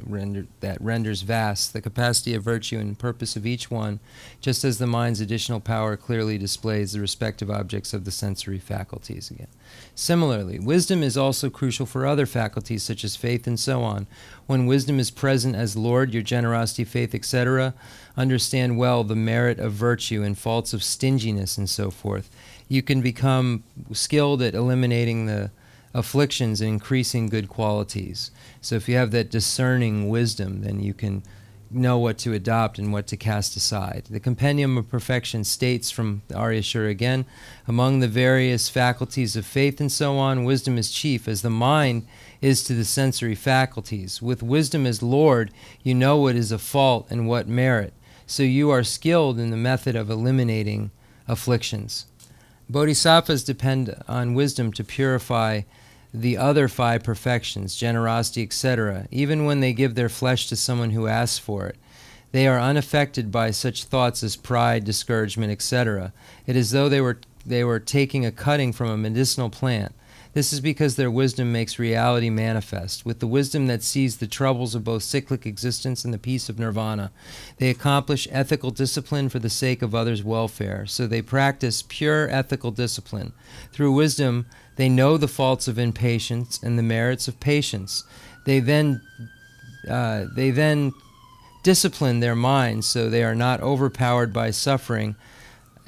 that renders vast the capacity of virtue and purpose of each one, just as the mind's additional power clearly displays the respective objects of the sensory faculties again. Similarly, wisdom is also crucial for other faculties such as faith and so on. When wisdom is present as Lord, your generosity, faith, etc., understand well the merit of virtue and faults of stinginess and so forth. You can become skilled at eliminating the afflictions and increasing good qualities. So if you have that discerning wisdom, then you can know what to adopt and what to cast aside. The Compendium of Perfection states from the Arya Shura again, among the various faculties of faith and so on, wisdom is chief, as the mind is to the sensory faculties. With wisdom as Lord, you know what is a fault and what merit. So you are skilled in the method of eliminating afflictions. Bodhisattvas depend on wisdom to purify the other 5 perfections, generosity, etc., even when they give their flesh to someone who asks for it. They are unaffected by such thoughts as pride, discouragement, etc. It is as though they were taking a cutting from a medicinal plant. This is because their wisdom makes reality manifest. With the wisdom that sees the troubles of both cyclic existence and the peace of nirvana, they accomplish ethical discipline for the sake of others' welfare. So they practice pure ethical discipline. Through wisdom, they know the faults of impatience and the merits of patience. They then discipline their minds so they are not overpowered by suffering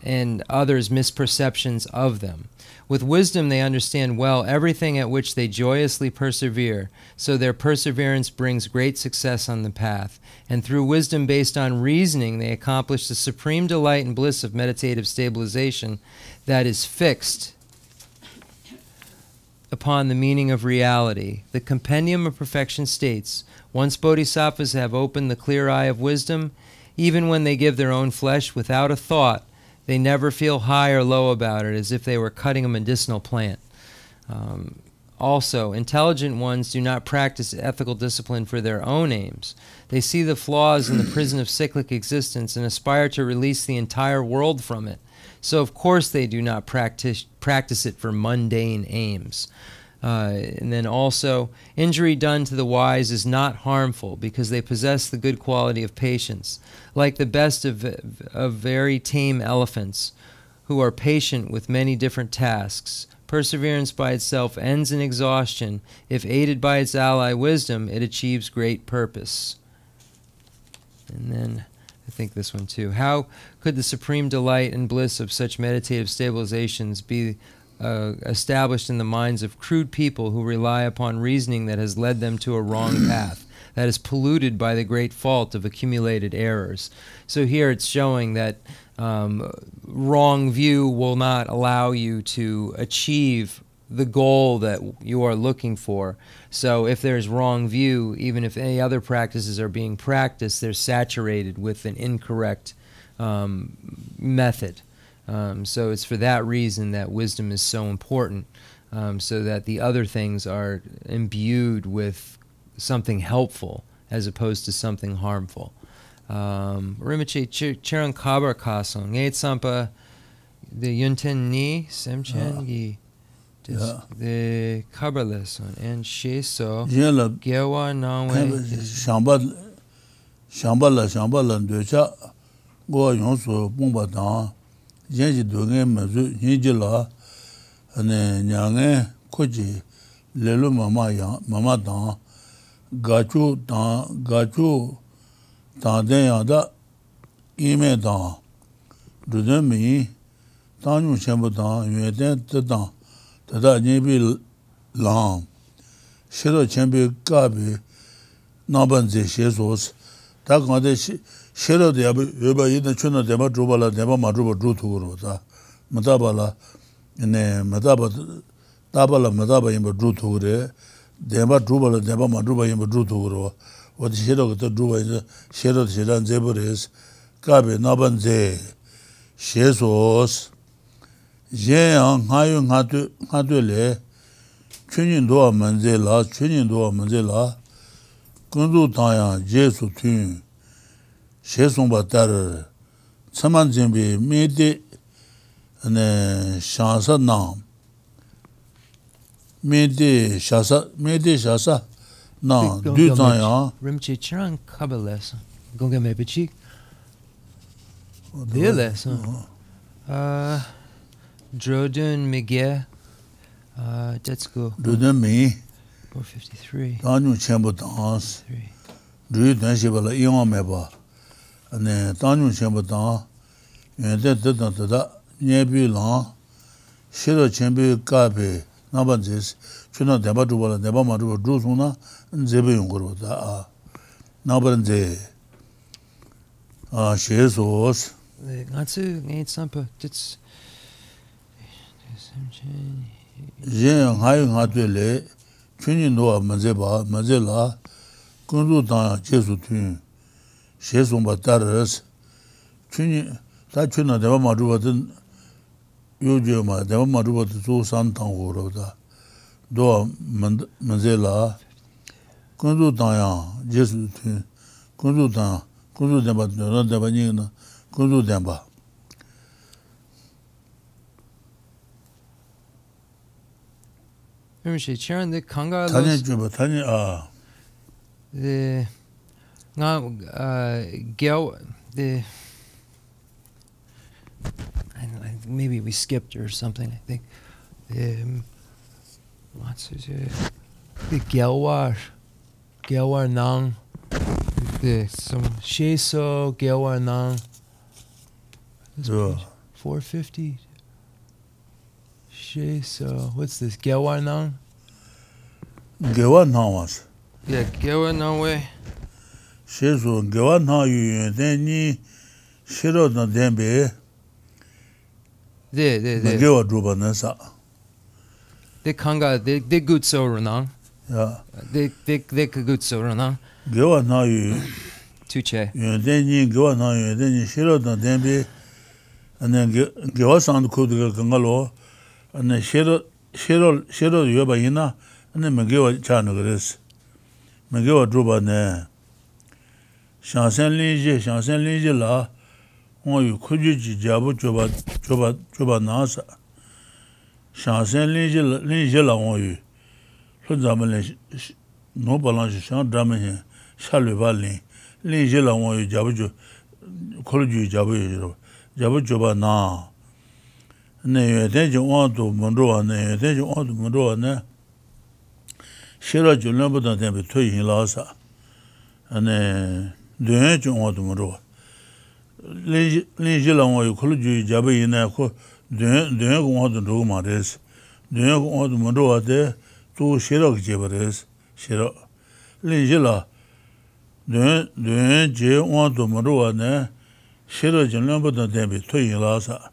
and others' misperceptions of them. With wisdom they understand well everything at which they joyously persevere, so their perseverance brings great success on the path. And through wisdom based on reasoning they accomplish the supreme delight and bliss of meditative stabilization that is fixed upon the meaning of reality. The Compendium of Perfection states, once bodhisattvas have opened the clear eye of wisdom, even when they give their own flesh without a thought, they never feel high or low about it, as if they were cutting a medicinal plant. Also, intelligent ones do not practice ethical discipline for their own aims. They see the flaws in the prison of cyclic existence and aspire to release the entire world from it. So, of course, they do not practice it for mundane aims. And then also, injury done to the wise is not harmful because they possess the good quality of patience, like the best of very tame elephants, who are patient with many different tasks. Perseverance by itself ends in exhaustion. If aided by its ally wisdom, it achieves great purpose. And then I think this one too. How could the supreme delight and bliss of such meditative stabilizations be established in the minds of crude people who rely upon reasoning that has led them to a wrong path, that is polluted by the great fault of accumulated errors? So here it's showing that wrong view will not allow you to achieve the goal that you are looking for. So if there's wrong view, even if any other practices are being practiced, they're saturated with an incorrect method. So it's for that reason that wisdom is so important, so that the other things are imbued with something helpful as opposed to something harmful. Rinpoche Cherang Kabar Kasong, Ngait Sampa, the Yunten Ni, Semchen Gi, the Kabar lesson, and Sheso, Gewa Nangwe, Shambala, Ducha, Go Yonso, Bumba, Jenji Dogen, Mazu, Yinjila, and Yange, Koji, Lelu Mama Dan, Gachu, Dan Yada, Ime Dan, Dudemi, Tanu Chamberdan, Yuden Tedan, Tada Nibi Lam, Shiro Chamber Gabi, Nabanze Shezos, Takande Shiro de Yuba in the Chuna Dema Drubala, Dema Madruba Drutu, Matabala, 네 마다바 다발라 마다바 임바 주토그레 데바 주발라 데바 마주바 임바 주토그로 어디 시로부터 주바이서 시로 시란 제버레스 까베 나반제 셰소스 제양 하윤 하드레 춘인도 만제라 근도 다야 제수 튠 셰송바다르 참만진비 메데 네 샤사나 메데 샤사 나 두자야 rimchi chang kabales gonga mebichi deles Droden Miguel let's go Droden me 453 단유 첨부 단스 드르든 시발라 이용메바 네 단유 첨부 단 연대 뜻다 예비랑 시로 첨부 까베 나반제스 주나 대바주발라 대바마주 주소나 제베 용거로다 나반제 셰소스 네 같이 네 sample it's 제 하용 하들레 춘인도 만제바 만제라 근도다 제수튼 셰송바 따르스 춘이 다 춘나 대바 마주거든 요즘마 대바 마주거든 조산당고로다 도 만제라 근도다야 제수튼 근도대바 너대바니나 근도대바 rimchi chang the kanga 다니 the gel the maybe we skipped or something I think what's it the gelwar nang the some sheso gelwar nang 450 sheso what's this gelwar nang was yeah gelwar nang way sheso gewana yu deni shiro na dembe the gewa drubanasa the kanga the gutso runang yeah the gutso runang gewana yu tuche yu deni gewana yu deni shiro na dembe ane gewa san kudu gangalo ane shiro yoba ina ane megewa chana gres megewa drubane shansen linje la yu kujuji jabu choba nasa shansen linje la yu lunzamale no balance shan drame shalu balin linje la yu jabu kujuji jabu choba na ne yu tenji wantu mundruwa ne shira julnabudan tenbi tuyin lasa ane duen chung wantu mundruwa linji la yu kujuji jabu ina ku duen ku wantu nrugu ma res duen ku wantu mundruwa de tu shira ki jeba res shira linji la duen je wantu mundruwa ne shira julnabudan tenbi tuyin lasa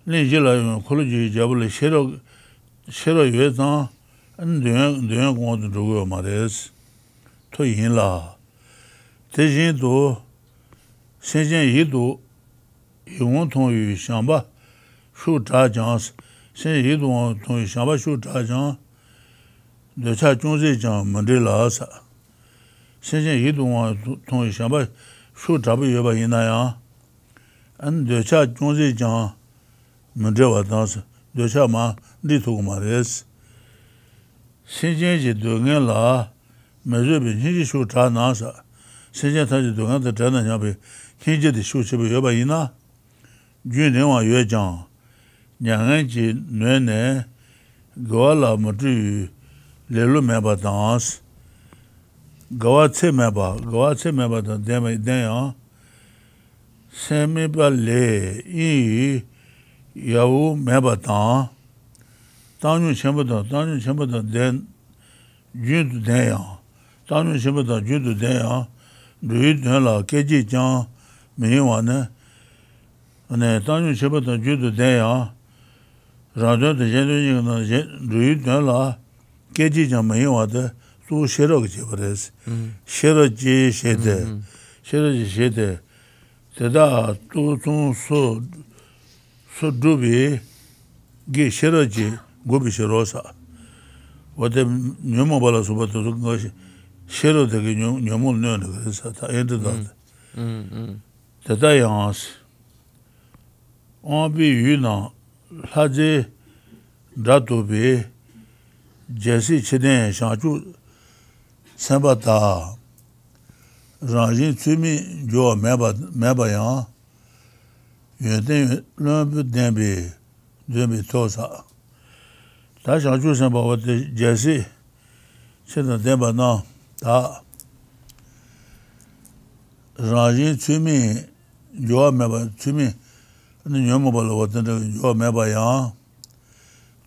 linji la yu kujuji jabu le shira yue zang duen ku wantu nrugu ma res tuyin la 대신 도 sentient yidu yung tong yu shamba shu zha jiang sentient yidu tong yu shamba shu zha jiang de cha zhong zi jiang mende la sa sentient yidu tong yu shamba shu zha bu yu ba yin na yang an de cha zhong zi jiang mende wa dang sa de cha ma li tu ma res sentient ji du ngen la me zhe bi ji shu zha na sa sentient ta ji du ngen de zha na nya bi hinje de shu chi bu yu ba yin na jun ne wa yue jiang nyang an ji nue ne go la mo zhi le lu me ba dang go ce me ba da de me de ya se me ba le yi ya wu me ba dang dang yu chen bu da de jun du de ya dang yu chen bu da jun du de ya lu de la ge ji jiang me wa ne ane dang yu chen bu da jun du de ya Rado de Jenny no Rude la Keji Jamayo de Su Shero Jibres. Shero Ji Shede. Shero Ji Shede. Teda Tu Tun So Dubi Gi Shero Ji Gobi Sherosa. What the Numabala Subato Shero de Numul Nurse at the end of that. Teda Yans On be Yuna. Haji Datubi Geshe Chiden Shanchu Sambata Ranjin Tsumi Jo Mabayan Yuen Lumbu Dembi Tosa. Ta Shanchu Samba what the Geshe Chiden Demba na ta Ranjin Tsumi Jo Maba Tsumi Numabala what the Jo Mabayan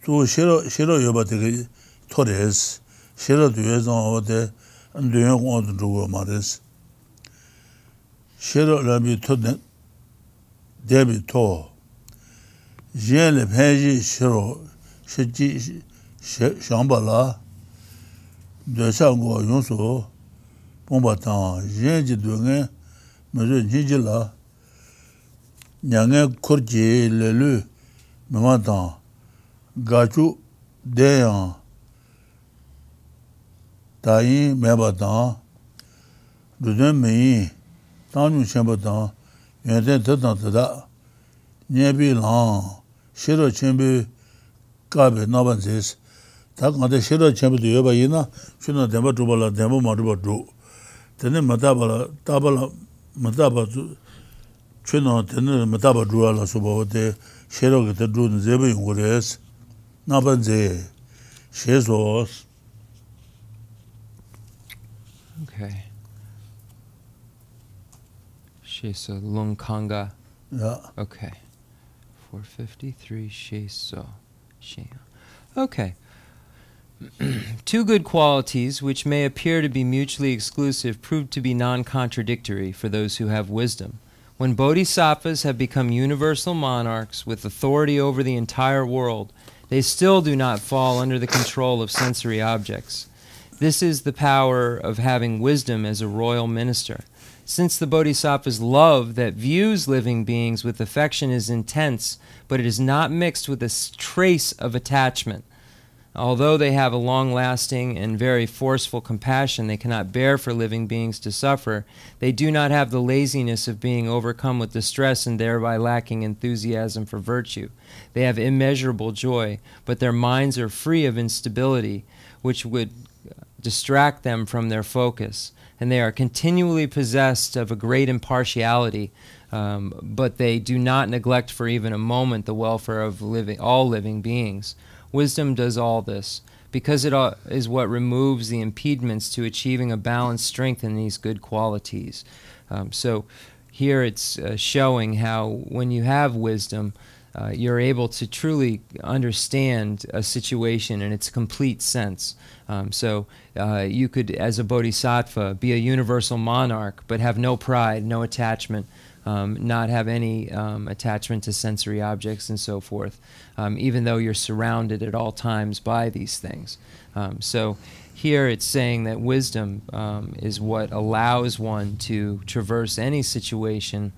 to Shiro Yobati Torres, Shiro Duezon over there, and doing want to do Maris. Shiro Lambi Toden Debbie To Jean Le Penji Shiro Shiji Shambala de Sango Yonso Bombatan Jean Jidunga Mazu Nijila Nyange Korji Lelu Mamatan Gachu Deyan Tayin Mebatan Dudun Meyin Tanyu Shembatan Yenten Tetan Teda Nyebi Lan Shiro Chenbi Kabe Nabanzis Takante Shiro Chenbi to Yoba Yina Shuna Demba Trubala Demba Maruba Dru Tene Matabala Tabala Mataba Chino Tene Mataba Druala Subawote Shiro Geta Dru Zebe Yungures Nabanze Shezos. Okay. Sheso Lungkanga. Yeah. Okay. 453 Sheso. Okay. Two good qualities, which may appear to be mutually exclusive, prove to be non-contradictory for those who have wisdom. When bodhisattvas have become universal monarchs with authority over the entire world, they still do not fall under the control of sensory objects. This is the power of having wisdom as a royal minister. Since the bodhisattva's love that views living beings with affection is intense, but it is not mixed with a trace of attachment. Although they have a long-lasting and very forceful compassion they cannot bear for living beings to suffer, they do not have the laziness of being overcome with distress and thereby lacking enthusiasm for virtue. They have immeasurable joy, but their minds are free of instability, which would distract them from their focus. And they are continually possessed of a great impartiality, but they do not neglect for even a moment the welfare of all living beings. Wisdom does all this, because it is what removes the impediments to achieving a balanced strength in these good qualities. So here it's showing how when you have wisdom, you're able to truly understand a situation in its complete sense. So you could, as a bodhisattva, be a universal monarch, but have no pride, no attachment, not have any attachment to sensory objects and so forth, even though you're surrounded at all times by these things. So here it's saying that wisdom is what allows one to traverse any situation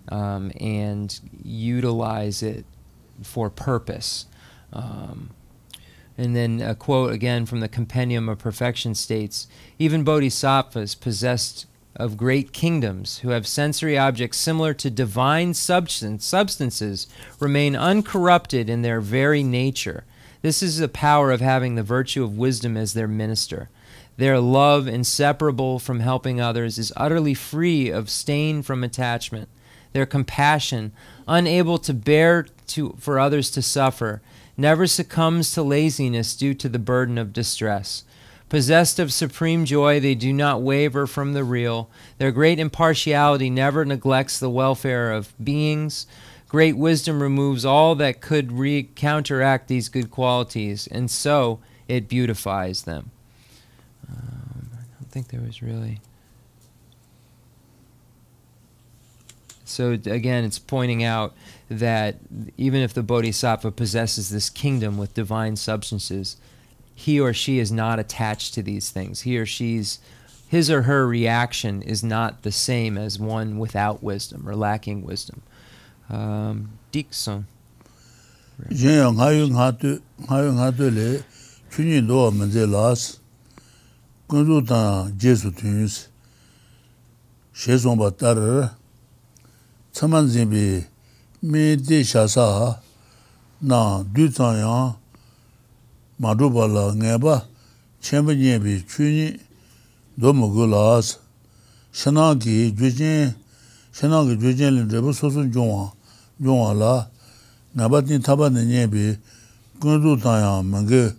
and utilize it for purpose. And then a quote again from the Compendium of Perfection states, even bodhisattvas possessed of great kingdoms who have sensory objects similar to divine substances remain uncorrupted in their very nature. This is the power of having the virtue of wisdom as their minister. Their love, inseparable from helping others, is utterly free of stain from attachment. Their compassion, unable to bear for others to suffer, never succumbs to laziness due to the burden of distress. Possessed of supreme joy, they do not waver from the real. Their great impartiality never neglects the welfare of beings. Great wisdom removes all that could counteract these good qualities, and so it beautifies them. I don't think there was really... So again, it's pointing out that even if the bodhisattva possesses this kingdom with divine substances, he or she is not attached to these things. His or her reaction is not the same as one without wisdom or lacking wisdom. Dikson. Chamanzimbi me de shasa na du zang madubala ngeba chembenyebi chuni domugulas shanagi jujin lindrebu sosun jongwa la ngabatin tabane nyebi gundu tanya menge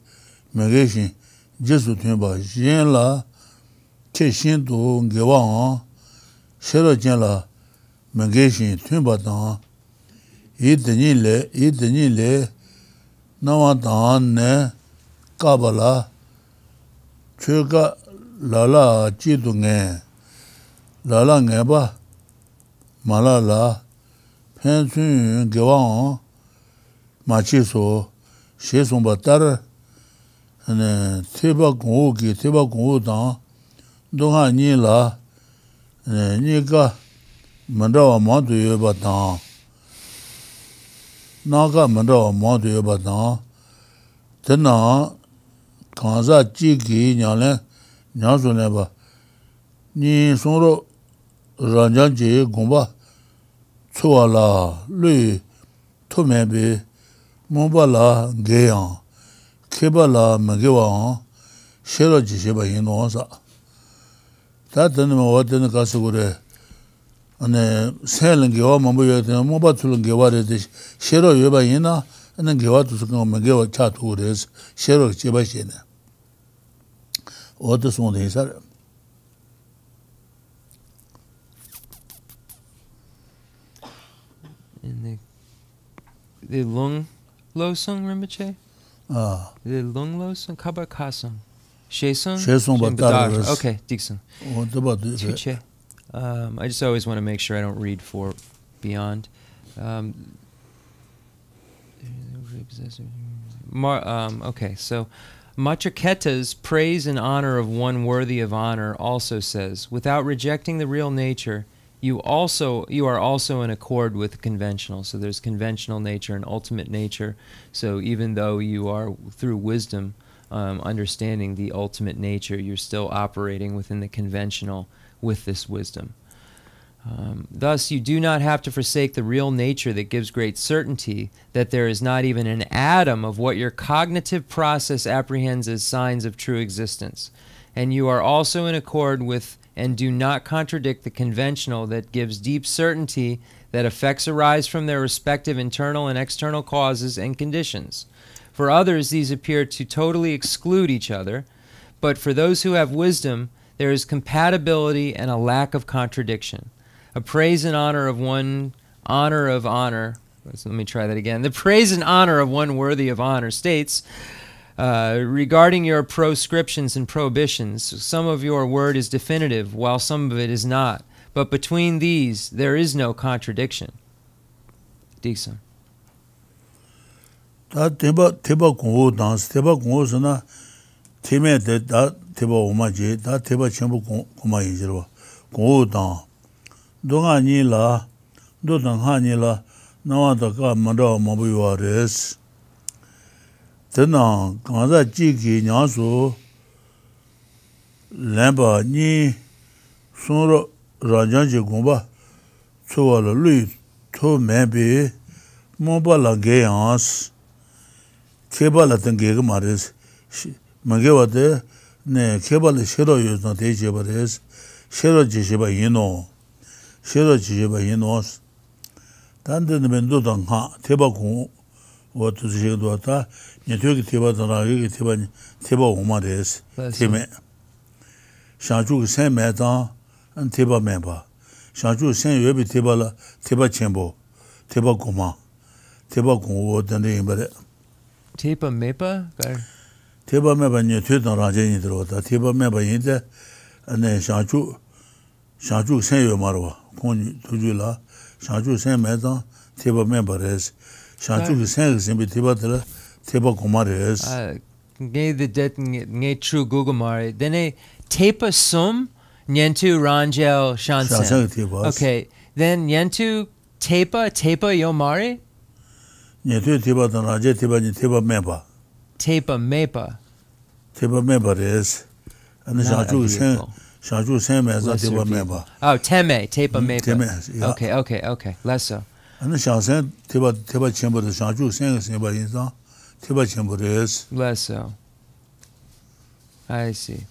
jesu tunba yin la che shin do ngewa shero jen la Mangeshin Tumbatan, Idanile, Nawadan, Ne, Kabala, Chuka, Lala, Chidunge, Lala Ngeba, Malala, Pensun, Gewan, Machiso, Shesum Batar, and Tiba Gungudan, Donga Nila, Nika. Mandawa Montu Yobatan Naga Mandawa Montu Yobatan Tena Kanza Chiki Nyansuneba Ni Soro Ranjanji Gumba Tsuala Lui Tumebe Mubala Geyan Kebala Magiwa Shero Jisheba Hinosa Tatanima Watana Kasugure ane selling gewa mambo yote moba tulung gewa de shero yoba ina ane gewa tu sukan ma gewa chatu res shero cheba shene oto sonde hisar in the lung losung Rinpoche the lung losung kaba kasung shesung badar okay diksung oto badu I just always want to make sure I don't read for beyond. Okay, so Machaketa's praise and honor of one worthy of honor also says, without rejecting the real nature, you are also in accord with the conventional. So there's conventional nature and ultimate nature. So even though you are, through wisdom, understanding the ultimate nature, you're still operating within the conventional with this wisdom. Thus, you do not have to forsake the real nature that gives great certainty that there is not even an atom of what your cognitive process apprehends as signs of true existence. And you are also in accord with and do not contradict the conventional that gives deep certainty that effects arise from their respective internal and external causes and conditions. For others, these appear to totally exclude each other, but for those who have wisdom, there is compatibility and a lack of contradiction. A praise and honor of one honor. So let me try that again. The praise and honor of one worthy of honor states, regarding your proscriptions and prohibitions, some of your word is definitive, while some of it is not. But between these, there is no contradiction. Decent. Teba Kungu dance, Teba Kungu sana, Time that Teba Umaji, that Teba Chembu Kuma Yijiro, Kungu dan. Donga Nila, Dodang Hanila, Nawataka Mada Mabuwa res. Tena, Kanza Chiki Nyansu, Lampa Ni, Sunro Rajanji Gumba, Tsuala Lui, To Membi, Mobala Gayans, Kebala Tangega Maris, Mangewa de, Ne, Kebala Shiro use not Ejebares, Shiro Jisheba Yino. Shiro Jisheba Yinos. Tanden Mendo Dangha, Teba Kung, what to say to Ata, Yatuki Teba Tanagi, Teba Umares, Time. Shanju Saint Metan and Teba Member. Shanju Saint Yubi Tebala, Teba Chembo, Teba Kuma, Teba Kung, what and the Imbere. Teba Mepa? Teba Meba Nyatutan Rajan Rota, Teba Meba Yinte, and then Shanju Saint Marwa. Kong Tujula, Shanchu Sen Mezan, Tiba Memberes, Shanchu Sen Simbi Tiba Tiba Kumares. Ngay the det ngay true Gugumari. Then a Tepa Sum, Nyentu Rangel Shansen. Okay, then Nyentu Tepa Yomari? Nyentu Tiba Raja Tiba Member. Tepa Mepa. Tiba Memberes. And the Shanchu Sen Mezan Tiba Member. Oh, Teme, Tepa Mepa. Teme, yeah. Okay. Less so. And the Shansen Tiba Chamber, the Shanchu Sen Simba Insan, Tiba Chamberes. Less so. I see.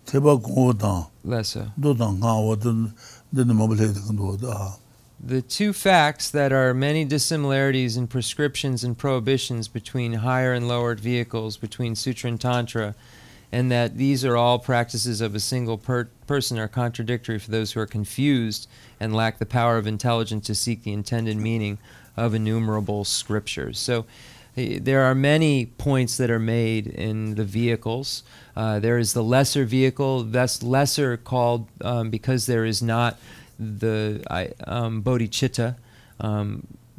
Tiba Godan. Less so. Dodan Gan, what didn't mobilate the The two facts that are many dissimilarities in prescriptions and prohibitions between higher and lowered vehicles, between Sutra and Tantra, and that these are all practices of a single person are contradictory for those who are confused and lack the power of intelligence to seek the intended meaning of innumerable scriptures. So there are many points that are made in the vehicles. There is the lesser vehicle, that's lesser called because there is not the bodhicitta,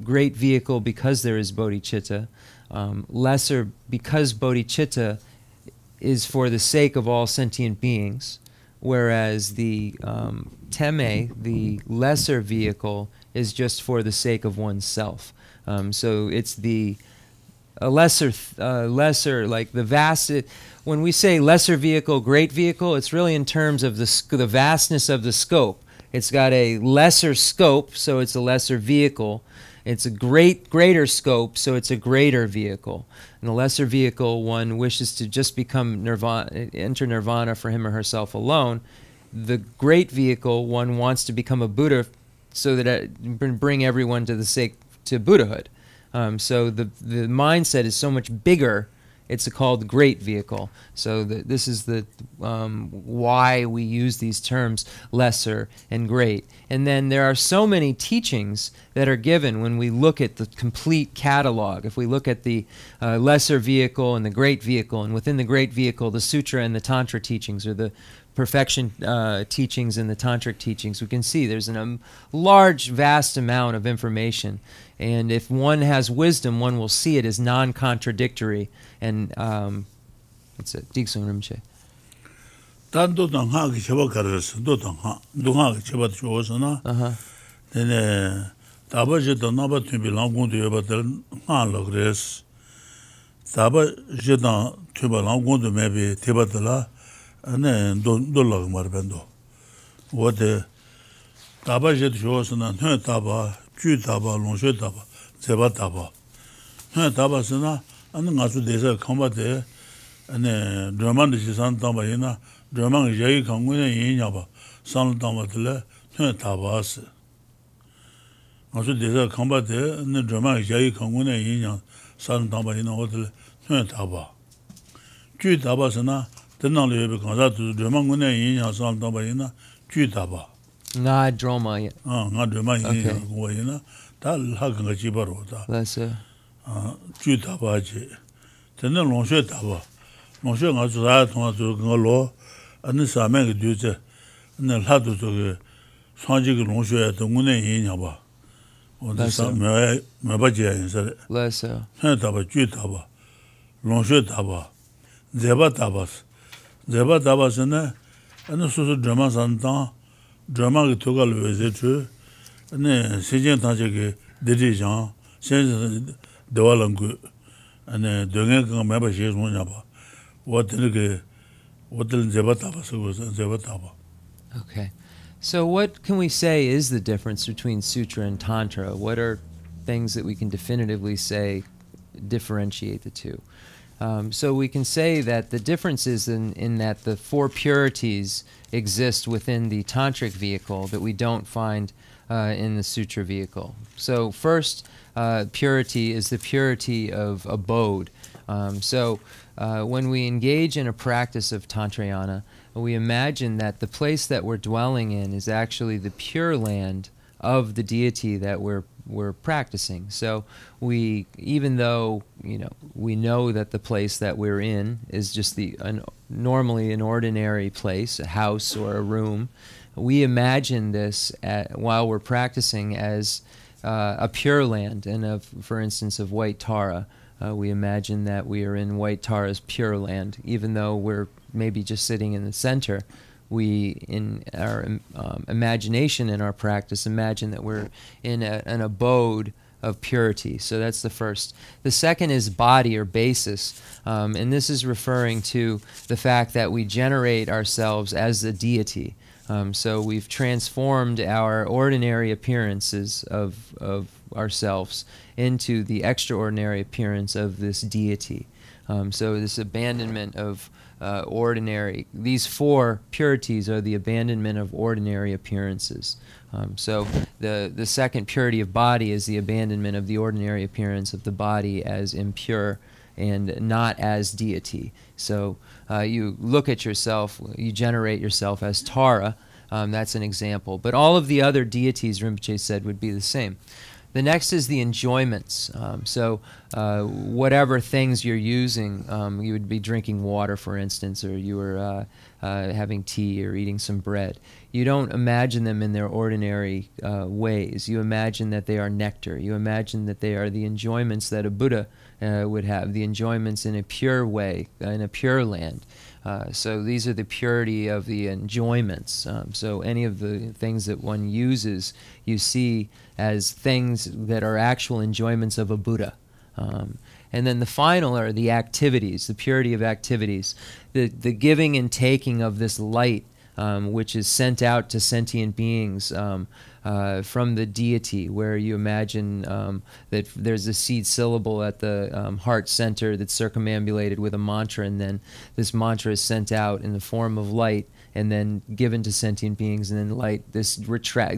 great vehicle because there is bodhicitta, lesser because bodhicitta is for the sake of all sentient beings, whereas the teme, the lesser vehicle, is just for the sake of oneself. So it's a lesser, like the vast. When we say lesser vehicle, great vehicle, it's really in terms of the vastness of the scope. It's got a lesser scope, so it's a lesser vehicle. It's a greater scope, so it's a greater vehicle. And the lesser vehicle, one wishes to just become enter nirvana for him or herself alone. The great vehicle, one wants to become a Buddha, so that it bring everyone to Buddhahood. So the mindset is so much bigger. It's called great vehicle. So this is the why we use these terms lesser and great. And then there are so many teachings that are given when we look at the complete catalog. If we look at the lesser vehicle and the great vehicle, and within the great vehicle, the sutra and the tantra teachings, or the perfection teachings and the tantric teachings, we can see there's a large, vast amount of information. And if one has wisdom, one will see it as non-contradictory. And what's it? Diksung Rinpoche. Dan do dang ha ki cheba kares, do ha ki cheba chos na. Then taba je do na ba tubi lang gung de ba de ha lo gres. Taba je da tuba lang gung de me be te ba de la. Ane do lo mar bendo. Wo de taba je chos na ne taba ju taba long shui taba zeba taba. Ne taba sna ane ngasu desa khamba de ane drama de san taba ina drama ye kangu ne yin ya ba san taba de ne taba se. Ngasu desa khamba de ane drama ye kangu ne yin ya san taba ina wo de ne taba. Ju taba sna denang le be kanza de drama ne yin ya san taba ina ju taba. Nga drama. Nga drama yin go ina ta la ga ji baro ta. That's it. Ju ta ba ji. Tene long xue ta ba. Long xue nga zu da tong zu ge lo an sa men ge du zhe. Ne la du zu ge shuang ji ge long xue de wu ne yin ya ba. Wo de sa me ba ji yin se. That's it. He ta ba ju ta ba. Long xue ta ba. Ze ba ta ba. Ze ba ta ba se ne an su su drama san tang drama ge to ga le ze chu. Ne sentient tantric dirigeant sentient dewalangu ane denge ka me ba she so nya ba what the zebata ba so zebata ba. Okay, so what can we say is the difference between sutra and tantra? What are things that we can definitively say differentiate the two? So we can say that the difference is in that the four purities exist within the tantric vehicle that we don't find in the sutra vehicle. So first, purity is the purity of abode. When we engage in a practice of Tantrayana, we imagine that the place that we're dwelling in is actually the pure land of the deity that we're practicing. So even though we know that the place that we're in is just normally an ordinary place, a house or a room, we imagine this while we're practicing as a pure land, and for instance, of White Tara. We imagine that we are in White Tara's pure land, even though we're maybe just sitting in the center. We, in our imagination, in our practice, imagine that we're in an abode of purity. So that's the first. The second is body or basis, and this is referring to the fact that we generate ourselves as a deity. So we've transformed our ordinary appearances of ourselves into the extraordinary appearance of this deity. So this abandonment of ordinary, these four purities are the abandonment of ordinary appearances. So the second purity of body is the abandonment of the ordinary appearance of the body as impure and not as deity. So you look at yourself, you generate yourself as Tara. That's an example. But all of the other deities, Rinpoche said, would be the same. The next is the enjoyments. So whatever things you're using, you would be drinking water, for instance, or you were having tea or eating some bread. You don't imagine them in their ordinary ways. You imagine that they are nectar. You imagine that they are the enjoyments that a Buddha would have, the enjoyments in a pure way, in a pure land. So these are the purity of the enjoyments. So any of the things that one uses, you see as things that are actual enjoyments of a Buddha. And then the final are the activities, the purity of activities, the giving and taking of this light, which is sent out to sentient beings from the deity, where you imagine that there's a seed syllable at the heart center that's circumambulated with a mantra, and then this mantra is sent out in the form of light and then given to sentient beings, and then light, this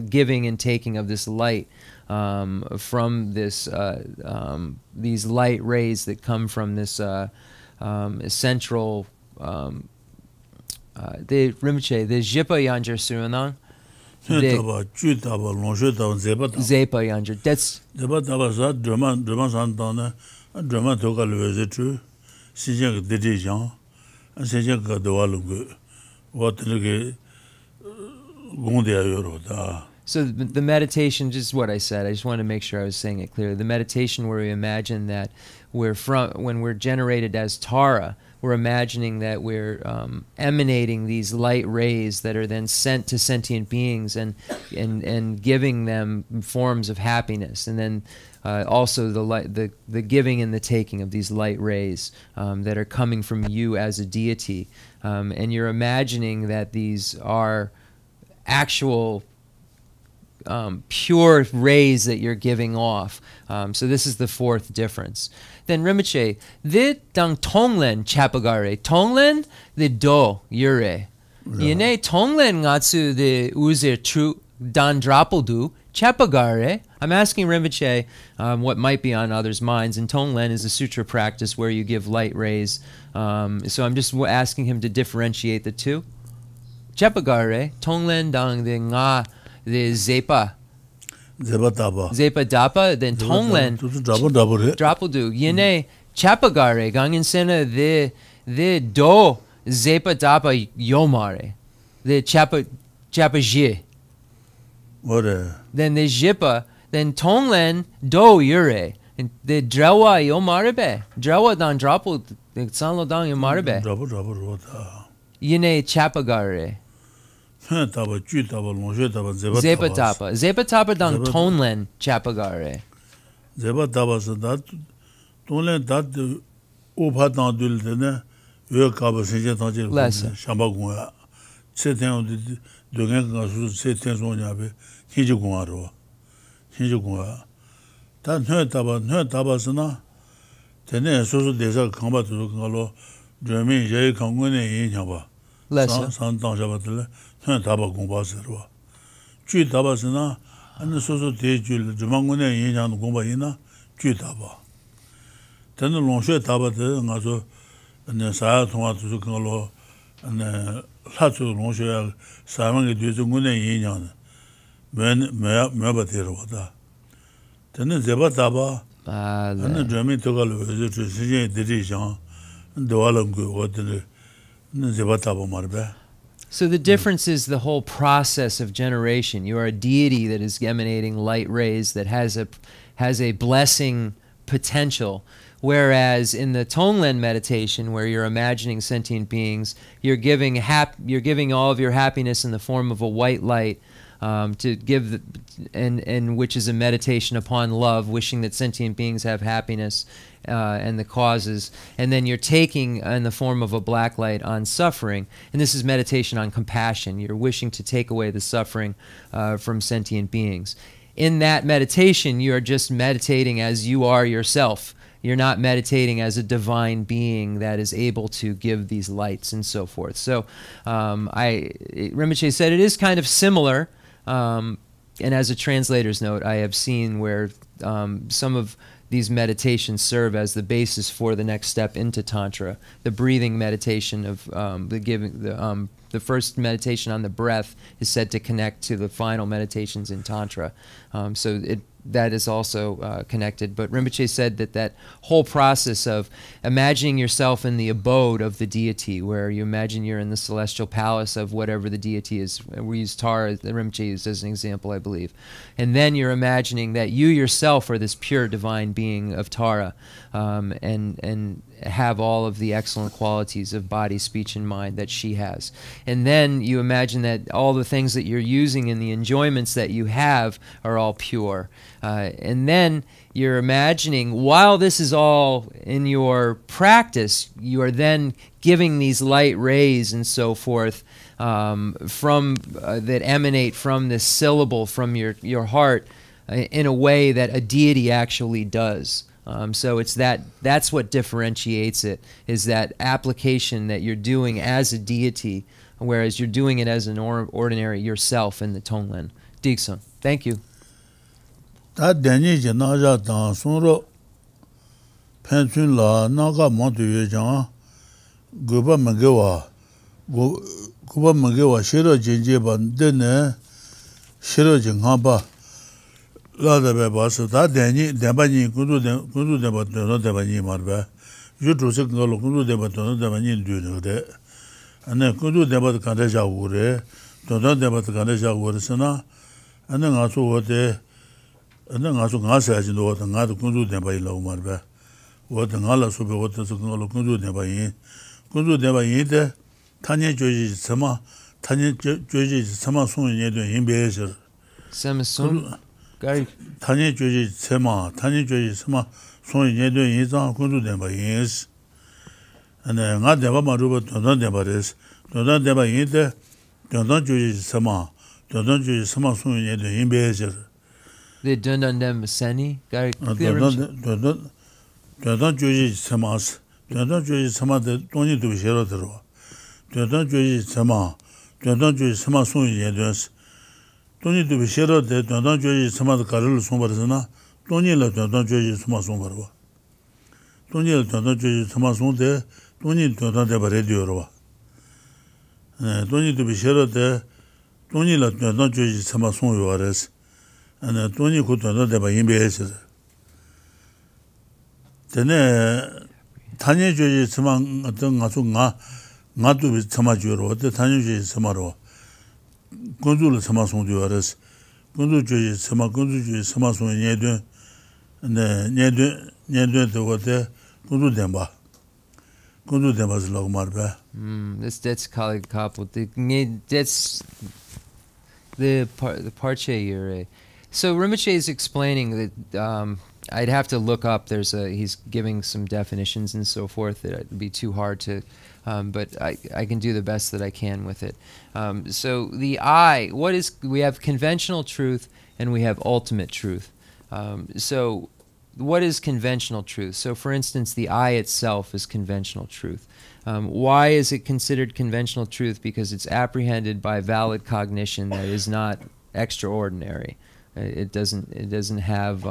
giving and taking of this light from this these light rays that come from this central the Rinpoche, the Jipa Yanjar Suranang, Zepa Yanjar. That's so the meditation, just what I said, I just wanted to make sure I was saying it clearly. The meditation where we imagine that when we're generated as Tara, we're imagining that we're emanating these light rays that are then sent to sentient beings and giving them forms of happiness, and then also the giving and the taking of these light rays that are coming from you as a deity, and you're imagining that these are actual pure rays that you're giving off. So this is the fourth difference. Then Rinpoche, the dang tonglen chapagare, tonglen the do yure. Yene tonglen ngatsu the uze tru dan drapeldu chapagare. I'm asking Rinpoche what might be on others' minds, and tonglen is a sutra practice where you give light rays. So I'm just asking him to differentiate the two. Chapagare, tonglen dang the nga the zepa. Zepa dapa, then tonglen drapeldu. Yene chapagare gangin sena the do zepa dapa yomare. The chapa then the jipa, then tonglen do yure. And the drawa yomare be. Drawa dan drapel the sanlo dan yomare be. Yene chapagare. Zepa tapa dang tonlen chapagare. Zepa tapa sa dat tonlen dat upa dang dul tene yo kaba senje tangje shamba gunga seten dogen ga su seten sonya be hinji gunga ro hinji gunga ta nhe tapa sana tene so desa kamba tu ngalo jemi je kangune yin nyaba san dang jaba tele taba gomba serwa chu taba sina an so de jul jumangune yin yang gomba ina chu taba ten longshe taba de ngaso an sa thwa tu ko lo an la tu longshe sa mang de jungune yin yang men me ba de ro da ten zeba taba an jami to ga lo je tu si de de jang do ala go de zeba taba marbe. So the difference is the whole process of generation. You are a deity that is emanating light rays that has a blessing potential. Whereas in the Tonglen meditation, where you're imagining sentient beings, you're giving all of your happiness in the form of a white light, to give, and which is a meditation upon love, wishing that sentient beings have happiness and the causes, and then you're taking in the form of a black light on suffering, and this is meditation on compassion. You're wishing to take away the suffering from sentient beings. In that meditation, you are just meditating as you are yourself. You're not meditating as a divine being that is able to give these lights and so forth. So Rinpoche said it is kind of similar, and as a translator's note, I have seen where some of these meditations serve as the basis for the next step into Tantra. The breathing meditation of the first meditation on the breath is said to connect to the final meditations in Tantra. So that is also connected. But Rinpoche said that whole process of imagining yourself in the abode of the deity, where you imagine you're in the celestial palace of whatever the deity is. We use Tara, the Rinpoche used as an example, I believe. And then you're imagining that you yourself are this pure divine being of Tara, and have all of the excellent qualities of body, speech, and mind that she has. And then you imagine that all the things that you're using and the enjoyments that you have are all pure. And then you're imagining, while this is all in your practice, you are then giving these light rays and so forth that emanate from this syllable from your heart in a way that a deity actually does. So it's that's what differentiates it, is that application that you're doing as a deity, whereas you're doing it as an ordinary yourself in the Tonglen. Diksun, thank you. That Danny Janaja Dan Sunro Pension La Naga Montu Jan Guba Magawa Shiro Jinjiban Dene Shiro Jinghamba La de Bass, that Danny Debani Guru Debaton Debani Marba. You to second Guru Debaton Debani do de. And then Guru Debat Kandeja Ure, Don Debat Kandeja Ursana, and then also what they. And then also Gasa in the water, not to Kundu Deba Marba. What an Allah super water to Kundu Deba in. Kundu Deba in Tanya Joji Sama, Tanya Joji Sama soon in Bezer. Samasun? Tanya Joji Sama, Tanya Joji Sama soon in Yedon Kundu Deba is. And then not Deba Maruba, Don Deba is. Don Deba in there, Don Joji Sama, Don Joji Sama soon in Bezer. The Dundundem Seni? Don't Joji Samas. Don't Joji Sama, don't need to be shared. Don't Joji Sama. Don't Joji Sama soon yedus. Don't need to be shared. Don't Joji Sama the Karel Sombarzana. Don't need Don't Joji Sama Sombarva. Don't need Don't Joji Sama soon there. Don't need to Don't have a radio. Don't need to be shared there. Don't need Don't Joji Sama soon yours. And Tony could not have been better. Then Tanya Joji among Tunga, not to be Samajuro, the Tanya Joji Samaro. Gundula Samason Duares, Gundu Joji Samagundu Samason Yedun, and Yedun to what there, Gundu Demba. Gundu Demba's log marba. That's colleague couple. That's the Parche Yure. So Rinpoche is explaining that I'd have to look up. He's giving some definitions and so forth that it'd be too hard to, but I can do the best that I can with it. So the I, we have conventional truth and we have ultimate truth. So what is conventional truth? So for instance, the I itself is conventional truth. Why is it considered conventional truth? Because it's apprehended by valid cognition that is not extraordinary. It doesn't have,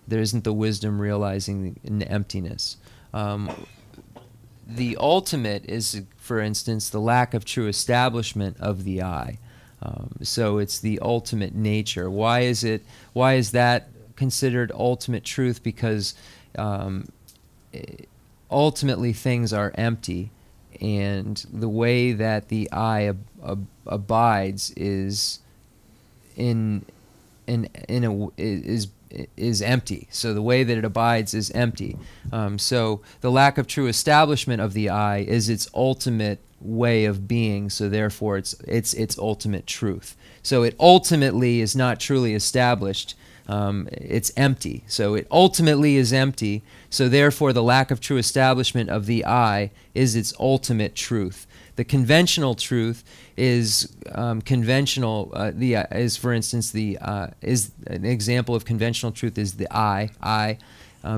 there isn't the wisdom realizing the emptiness. The ultimate is, for instance, the lack of true establishment of the I. So it's the ultimate nature. Why is that considered ultimate truth? Because ultimately things are empty, and the way that the I abides is is empty. So the way that it abides is empty. So the lack of true establishment of the I is its ultimate way of being. So therefore, it's its ultimate truth. So it ultimately is not truly established. It's empty. So it ultimately is empty. So therefore, the lack of true establishment of the I is its ultimate truth. The conventional truth is conventional. Is for instance is an example of conventional truth is the I,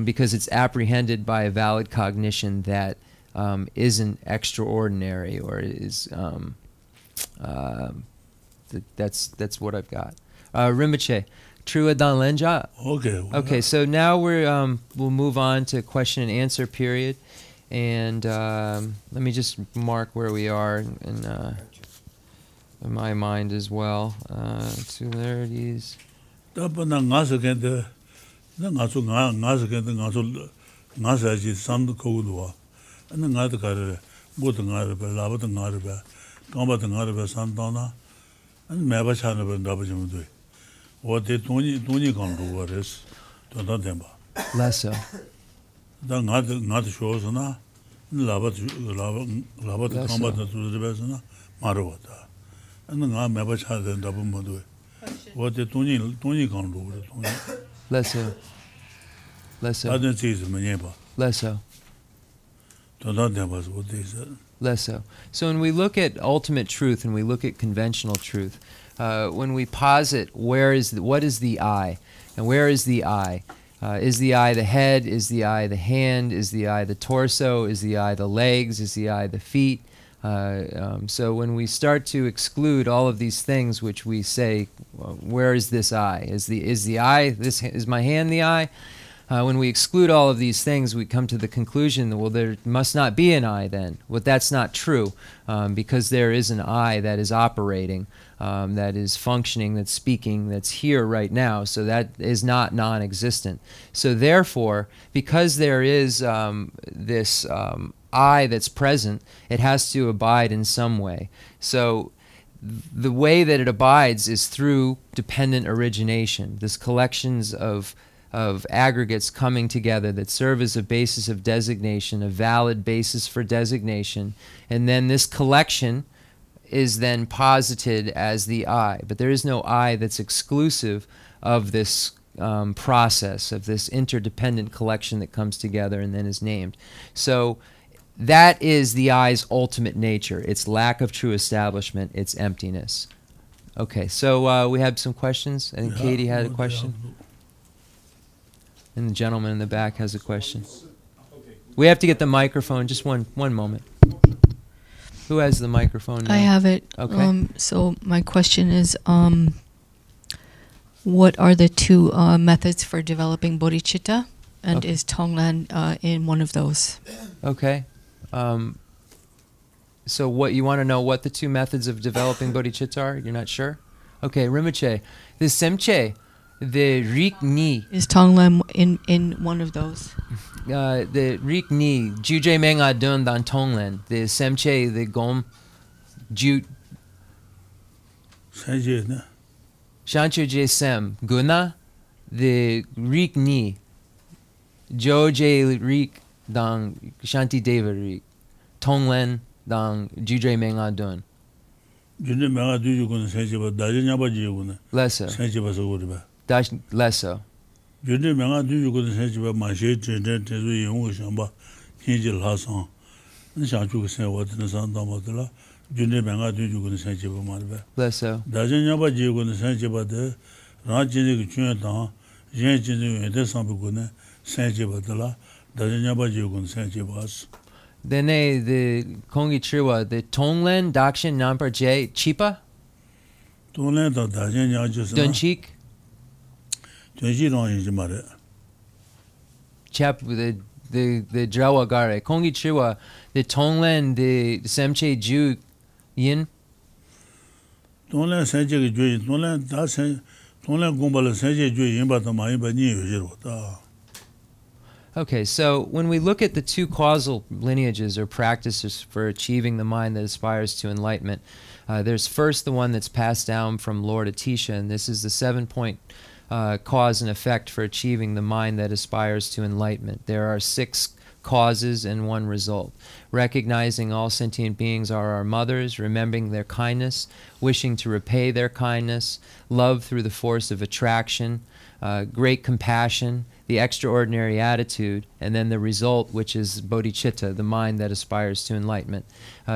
because it's apprehended by a valid cognition that isn't extraordinary or is that's what I've got. Rinpoche, true adan lenja. Okay. Okay. So now we'll move on to question and answer period. And let me just mark where we are in my mind as well. Similarities. Less so. Less so. So when we look at ultimate truth and we look at conventional truth, when we posit what is the I, and where is the I? Is the eye the head? Is the eye the hand? Is the eye the torso? Is the eye the legs? Is the eye the feet? So when we start to exclude all of these things, which we say, where is this eye? Is the eye is my hand the eye? When we exclude all of these things, we come to the conclusion that, well, there must not be an I then. Well, that's not true, because there is an I that is operating, that is functioning, that's speaking, that's here right now. So that is not non-existent. So therefore, because there is this I that's present, it has to abide in some way. So the way that it abides is through dependent origination. This collections of aggregates coming together that serve as a basis of designation, a valid basis for designation, and then this collection is then posited as the I. But there is no I that's exclusive of this process, of this interdependent collection that comes together and then is named. So that is the I's ultimate nature, its lack of true establishment, its emptiness. Okay, so we have some questions. I think Katie had a question. And the gentleman in the back has a question. We have to get the microphone. Just one moment. Who has the microphone now? I have it. Okay. So my question is, what are the two methods for developing bodhicitta? And is Tonglen in one of those? Okay. So what you want to know what the two methods of developing bodhicitta are? You're not sure? Okay, Rinpoche. The Semche, the Rik Ni. Is Tonglen in one of those? The Rik Ni, Juje Menga Dun Dan Tonglen. The Semche, the Gom, Ju. Shanchu Je Sem, Guna, the Rik Ni, Joje Rik Dan Shanti Deva Rik, Tonglen Dan Juje Menga Dun. Lesser. Lesser. Lesser. Then the Kongi Triwa, the Tonglen Dakshin Nampar J Chipa? Dunchik? Chap the Drawagare. Kongi Triwa, the Tonglen, the Semche Ju Yin? Tonglen Senche Ju Tonglen Gumbala Senche Ju Yin Batama Yin Bani. Okay, so when we look at the two causal lineages or practices for achieving the mind that aspires to enlightenment, there's first the one that's passed down from Lord Atisha, and this is the 7-point cause and effect for achieving the mind that aspires to enlightenment. There are 6 causes and 1 result. Recognizing all sentient beings are our mothers, remembering their kindness, wishing to repay their kindness, love through the force of attraction, great compassion, the extraordinary attitude, and then the result, which is bodhicitta, the mind that aspires to enlightenment.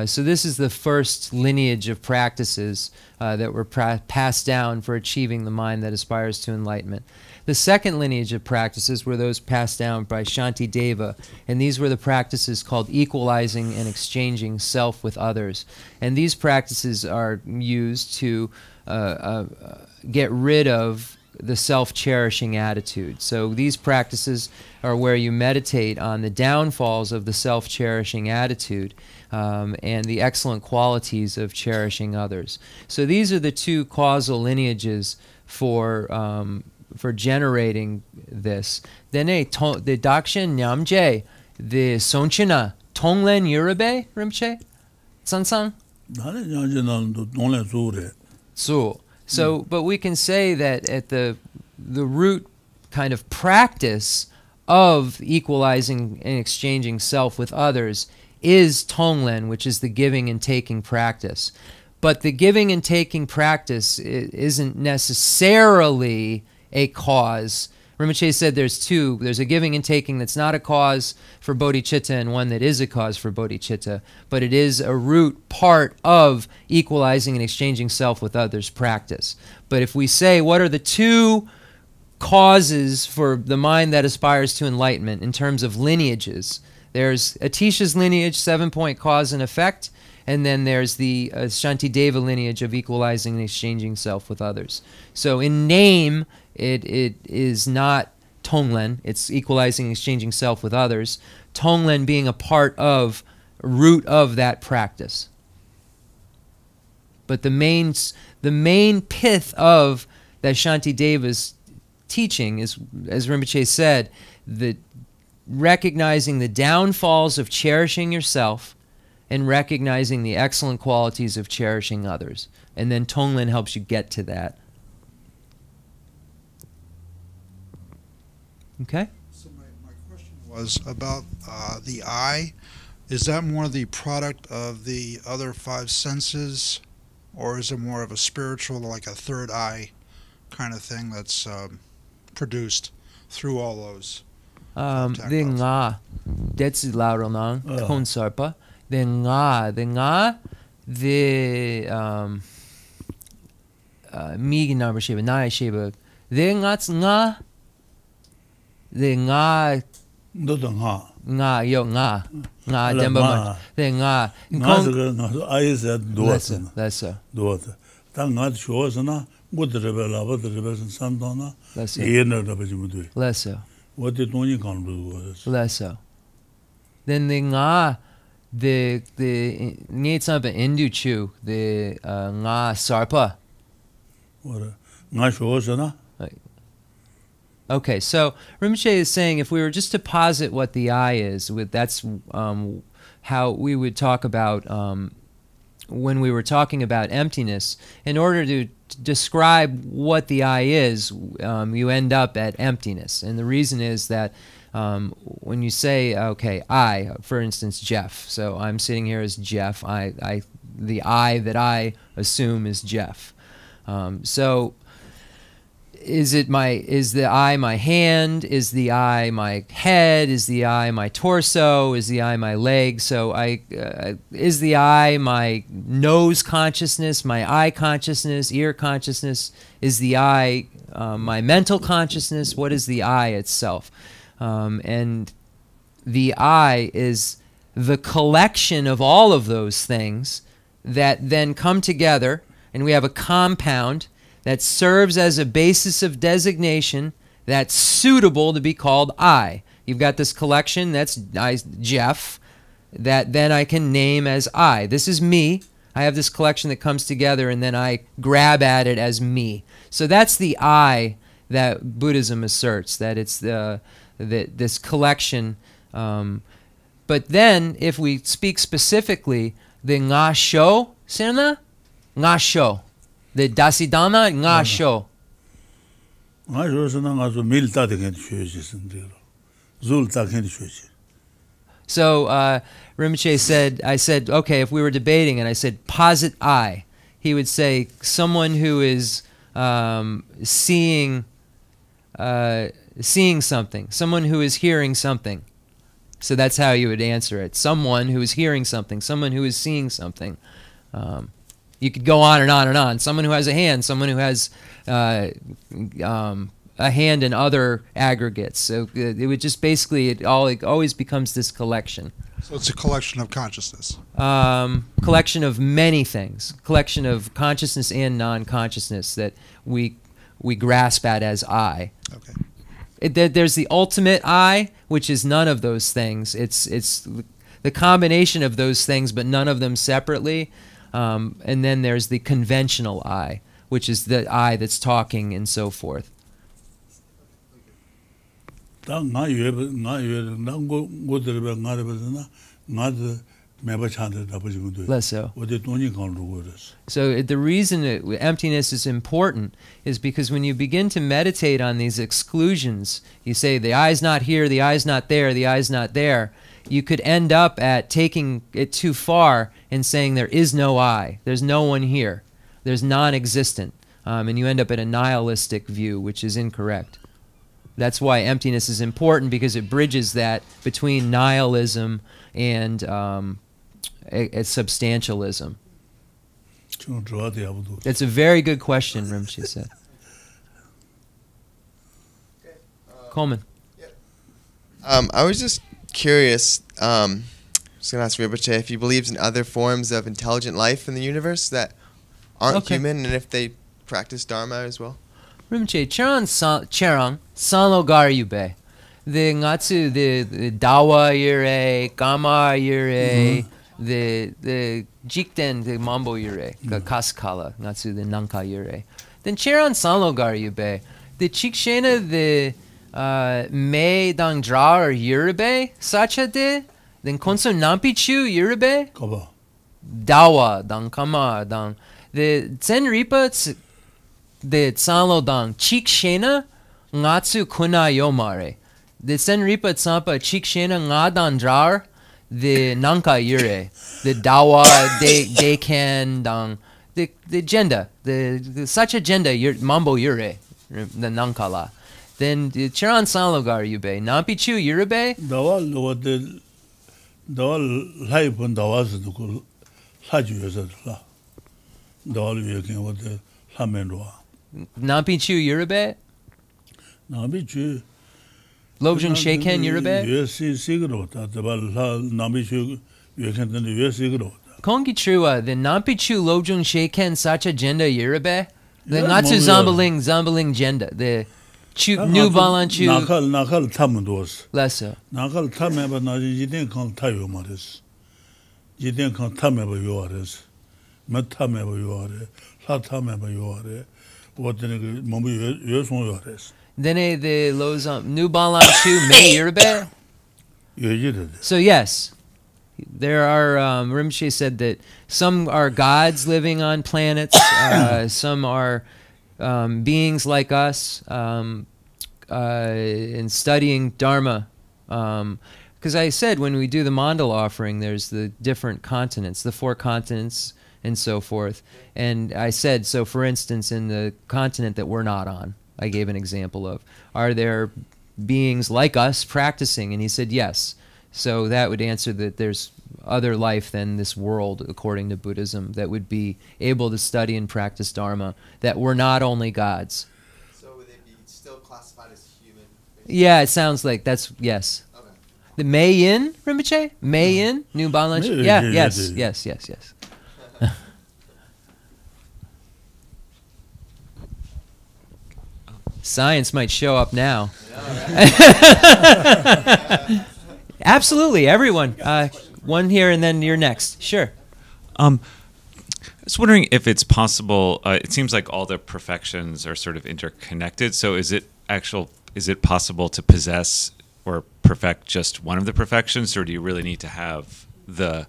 So this is the first lineage of practices that were passed down for achieving the mind that aspires to enlightenment. The second lineage of practices were those passed down by Shantideva, and these were the practices called equalizing and exchanging self with others. And these practices are used to get rid of the self-cherishing attitude. So these practices are where you meditate on the downfalls of the self-cherishing attitude and the excellent qualities of cherishing others. So these are the 2 causal lineages for generating this. Then the Dakshin Nyamje, the Sonchina, Tonglen Yurabe, Rinpoche? Sansang? So, but we can say that at the root kind of practice of equalizing and exchanging self with others is Tonglen, which is the giving and taking practice. But the giving and taking practice isn't necessarily a cause. Rinpoche said there's 2. There's a giving and taking that's not a cause for bodhicitta and one that is a cause for bodhicitta, but it is a root part of equalizing and exchanging self with others practice. But if we say what are the 2 causes for the mind that aspires to enlightenment in terms of lineages, there's Atisha's lineage, 7-point cause and effect, and then there's the Shantideva lineage of equalizing and exchanging self with others. So in name, it is not Tonglen, it's equalizing and exchanging self with others. Tonglen being a part of, root of that practice. But the main pith of that Shantideva's teaching is, as Rinpoche said, the recognizing the downfalls of cherishing yourself and recognizing the excellent qualities of cherishing others. And then Tonglen helps you get to that. Okay? So my question was about the eye. Is that more the product of the other 5 senses, or is it more of a spiritual, like a third eye kind of thing that's produced through all those? The nga, that's Lauronang, Khonsarpa. The nga, the Migi number Shiva, Naya Shiva. The ngats nga. The nga demba much. The nga. I said That's so. Tangat shows na Budrevela, Santana, Less so. What did Tony come to? Less so. Then the nga, the need something Indu Chu, the nga sarpa. What nga shows na? Okay, so Rinpoche is saying if we were just to posit what the eye is, that's how we would talk about when we were talking about emptiness. In order to describe what the eye is, you end up at emptiness. And the reason is that when you say, okay, I, for instance, Jeff. So I'm sitting here as Jeff. The I that I assume is Jeff. So is the eye my hand? Is the eye my head? Is the eye my torso? Is the eye my leg? So is the eye my nose consciousness, my eye consciousness, ear consciousness? Is the eye my mental consciousness? What is the eye itself? And the eye is the collection of all of those things that then come together, and we have a compound that serves as a basis of designation that's suitable to be called I. You've got this collection, that's Jeff, that then I can name as I. This is me. I have this collection that comes together, and then I grab at it as me. So that's the I that Buddhism asserts, that it's the this collection. But then, if we speak specifically, the nga sho, sena, nga sho, the dasidana nga sho. So Rinpoche said, I said, okay, if we were debating, and I said, posit I, he would say, someone who is seeing something, someone who is hearing something. So that's how you would answer it. Someone who is hearing something, someone who is seeing something. You could go on and on and on. Someone who has a hand, someone who has a hand in other aggregates. So it would just basically, it always becomes this collection. So it's a collection of consciousness. Collection of many things. Collection of consciousness and non-consciousness that we grasp at as I. Okay. There's the ultimate I, which is none of those things. It's the combination of those things, but none of them separately. And then there's the conventional I, which is the I that's talking and so forth. Less so. So the reason that emptiness is important is because when you begin to meditate on these exclusions, you say the I's not here, the I's not there, the I's not there, you could end up at taking it too far and saying there is no I, there's no one here, there's non-existent, and you end up at a nihilistic view, which is incorrect. That's why emptiness is important, because it bridges that between nihilism and substantialism. That's a very good question, Rinpoche said. Coleman. I was just curious, I was going to ask Rinpoche if he believes in other forms of intelligent life in the universe that aren't human, and if they practice Dharma as well. Rinpoche, Cherang, Sanlo Gar Yube. The Ngatsu, the Dawa Yure, Gama Yure, the Jikden, the Mambo Yure, the Kaskala, Ngatsu, the Nanka Yure. Then Cheran Sanlo Gar Yube. The Chikshena, the Me Dang Drar Yurebe, Sacha de, then Konso Nampichu Yurebe, Dawa, Dang Kama, Dang. The Zen Ripa, the Sanlo Dang, Chikshena, Ngatsu Kuna Yomare. The Zen Ripa Tsampa Chikshena Ngadan Drar, the Nanka Yure, the Dawa, they can Dang, the agenda, the such agenda, Mambo Yure, the Nankala. Then the Cheran Sanlogar Yube, Nampichu Yurebe? Dawa Laipun Dawas the Laju Dawa Yakin with the Lamenwa. Nampichu Yurebe? Nampichu. Lobjung Sheken Yurebe? Yes, Sigurot, at the Nampichu, you can do the Sigurot. Kongi Trua, the Nampichu Lobjung Sheken such agenda Yurebe? The Natsu Zambaling Genda, the New Balanchu. Nakal Tamandos. Lesser. Nakal Tamaba Naji, you didn't come Tayo Maris. You didn't come Tamaba yours. Matamaba yours. Latamaba yours. What the Mombi yours on yours. Then the Lozam New Balanchu May Yurbe? So, yes. There are, Rinpoche said that some are gods living on planets, some are beings like us, in studying Dharma. Because I said when we do the mandala offering, there's the different continents, the 4 continents and so forth. And I said, so for instance, in the continent that we're not on, I gave an example of, are there beings like us practicing? And he said, yes. So that would answer that there's other life than this world, according to Buddhism, that would be able to study and practice Dharma, that we're not only gods. So would they be still classified as human? Yeah, it sounds like that's, yes. Okay. The Mei-Yin, Rinpoche? Mei-Yin? New Balanchu? Yeah, yes. Science might show up now. Absolutely, everyone. One here and then you're next. Sure. I was wondering if it's possible, it seems like all the perfections are sort of interconnected, so is it possible to possess or perfect just one of the perfections, or do you really need to have the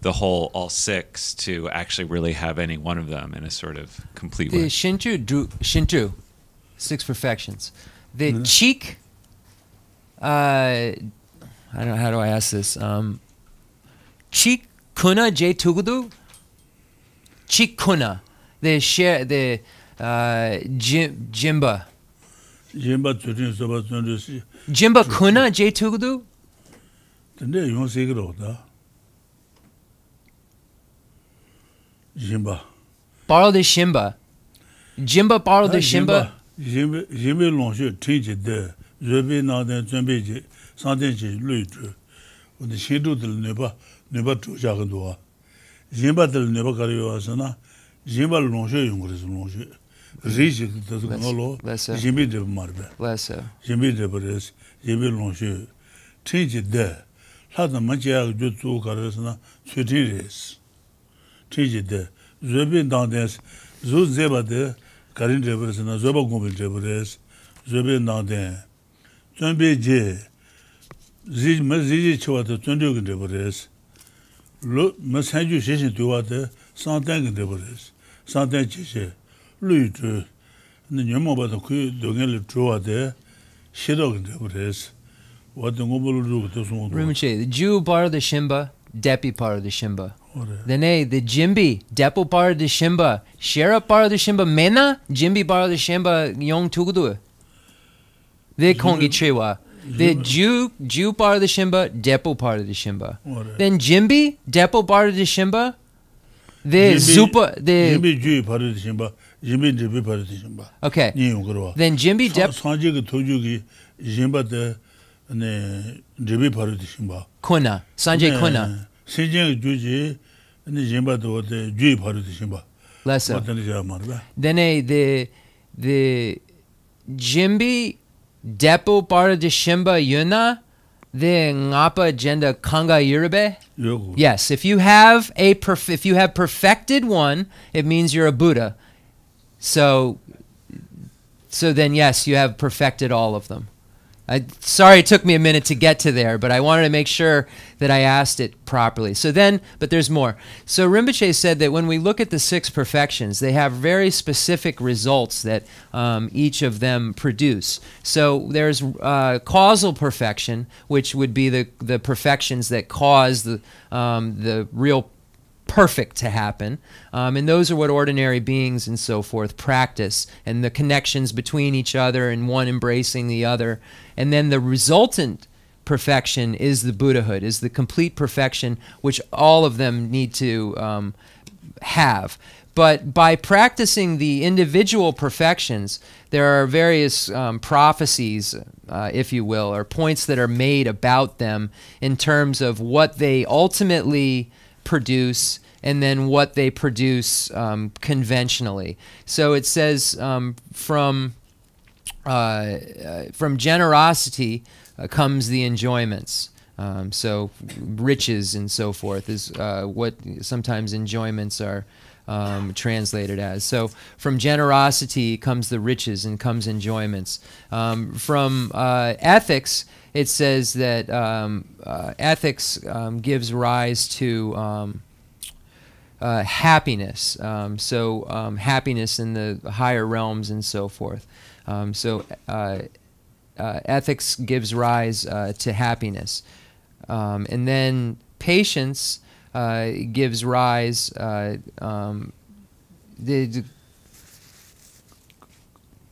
whole, all six, to actually really have any one of them in a sort of complete way? The Shinju, six perfections. The cheek, I don't know, how do I ask this? Cheek kuna je tugudu? Cheek kuna. The share, the jimba. Jimba kuna je tugudu? 근데 이건 세계로다. Jimba. Borrow the shimba. Jimba borrow the shimba. Jimba longe tinge de. Rebe na de zombeje. Santenje luitu. Und die Shindu del neba tu jagendoa. Jimba del neba kariyo asana. Jimba longe yungres longe. Rije de ngolo. Jimba de marbe. Lesso. Jimba de bres. Jimba longe tinge de. Hada manjia jutsu karasana. Sutires. Tinge Zobi Nandes, Zo Zeba de Karin Reversana, Zoba Gumbil Reveres, Zobi Nanden, Zombi J, Ziji Chawata, Zondiogan Reveres, Masanju Session Tuata, Santangan Reveres, Santan Chishe, Louis to the Yamaba the Kui, Dogan Trua de, Shidogan Reveres, what the Mobile to some. Rinpoche, the Jew bar the shimba, Depi bar the shimba. Then the Jimbi, Depo bar the shimba, Shera bar the shimba, Mena, Jimbi bar the shimba, Yong Tugudu. The Kongi Chewa. The Jew bar the shimba, Depo bar the shimba. Then Jimbi, Depo bar the shimba, the Zupa, the Jimbi Jew bar the shimba, Jimbi Depi bar the shimba. Okay. Then Jimbi Depo. Sanjig Tojugi, Jimba the Depi bar the shimba. Kuna, Sanjay Kuna. Sanjay Juji. And the Jimba to the Jew part of the Shimba. Less so. Then the Jimbi Depo part of the Shimba Yuna, the Ngapa Agenda Kanga Yurube. Yes, if you have perfected one, it means you're a Buddha. So then yes, you have perfected all of them. Sorry it took me a minute to get to there, but I wanted to make sure that I asked it properly. But there's more. So Rinpoche said that when we look at the six perfections, they have very specific results that each of them produce. So there's causal perfection, which would be the perfections that cause the real perfect to happen, and those are what ordinary beings and so forth practice, and the connections between each other and one embracing the other. And then the resultant perfection is the Buddhahood, is the complete perfection which all of them need to have. But by practicing the individual perfections, there are various prophecies, if you will, or points that are made about them in terms of what they ultimately produce and then what they produce conventionally. So it says from generosity comes the enjoyments. So riches and so forth is what sometimes enjoyments are translated as. So from generosity comes the riches and comes enjoyments. From ethics, it says that ethics gives rise to happiness. Happiness in the higher realms and so forth. Ethics gives rise to happiness. And then patience gives rise the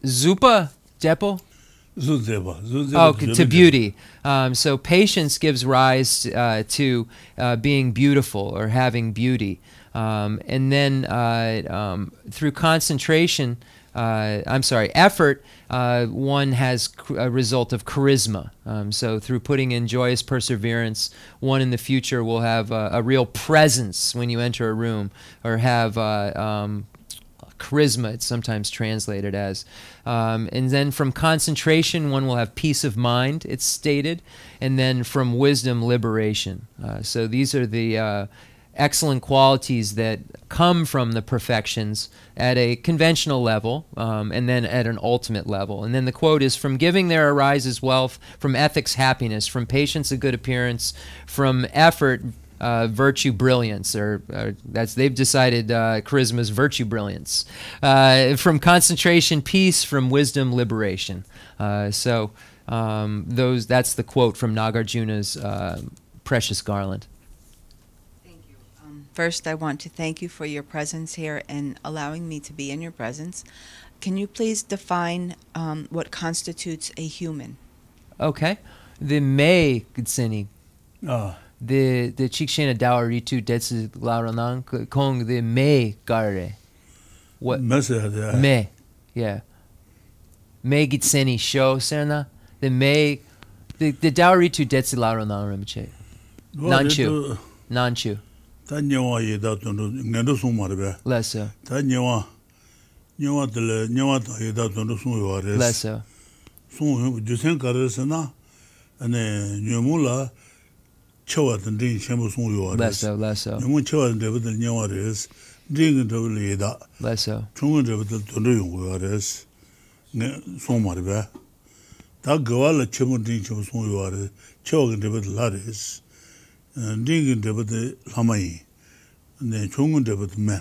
Zupa Depo? To beauty. So patience gives rise to being beautiful or having beauty. And then through concentration, effort, one has a result of charisma. So through putting in joyous perseverance, one in the future will have a real presence when you enter a room, or have charisma, it's sometimes translated as. And then from concentration, one will have peace of mind, it's stated. And then from wisdom, liberation. So these are the excellent qualities that come from the perfections at a conventional level, and then at an ultimate level. And then the quote is, "From giving there arises wealth, from ethics happiness, from patience a good appearance, from effort virtue brilliance," or they've decided charisma's virtue brilliance, from concentration peace, from wisdom liberation. That's the quote from Nagarjuna's Precious Garland. First, I want to thank you for your presence here and allowing me to be in your presence. Can you please define what constitutes a human? Okay. The me gitseni. The chikshena dawa ritu detsu lauranang kong the me gare. What? Me. Yeah. Me gitseni sho serna. The me the dawa ritu detsu lauranang Rinpoche. Nanchu. Nanchu. Tanyawa yeda tundu ngendo sumarbe. Lesso. Tanyawa tele yeda tundu sumyore. Lesso. Sum jusen karesana ane nyumula chawa tendin chemo sumyore. Lesso. Nyumu chawa ndebel nyawores. Ding ndebel yeda. Lesso. Chungu ndebel tundu yungores. Ne sumarbe. Ta gwala chemo din chemo sumyore. Chawa ndebel lares. Ding ndebel Lamai. Ne chungu ndebel me.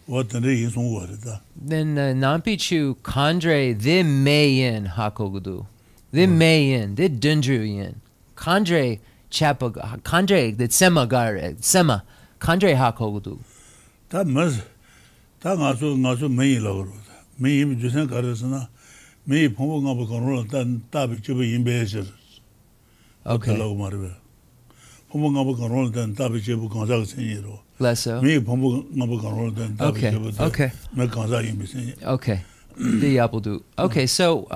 What the day is on. Then Nampichu Kandre the Mayin Hakogudu. The Mayin, the Dundruyin. Kandre Chapa Kandre the Sema Gare Sema Kandre Hakogudu. That must Tangasu May Lord. May Jusen Caresana, May Pongo Control than Tabi Chibi in Beaches. Okay. Pongo Control than Tabi Chibu Gonzaga. Lesso. Me Pombo Control than Tabi Chibu. Okay. Okay. The Yapaldu. Okay, so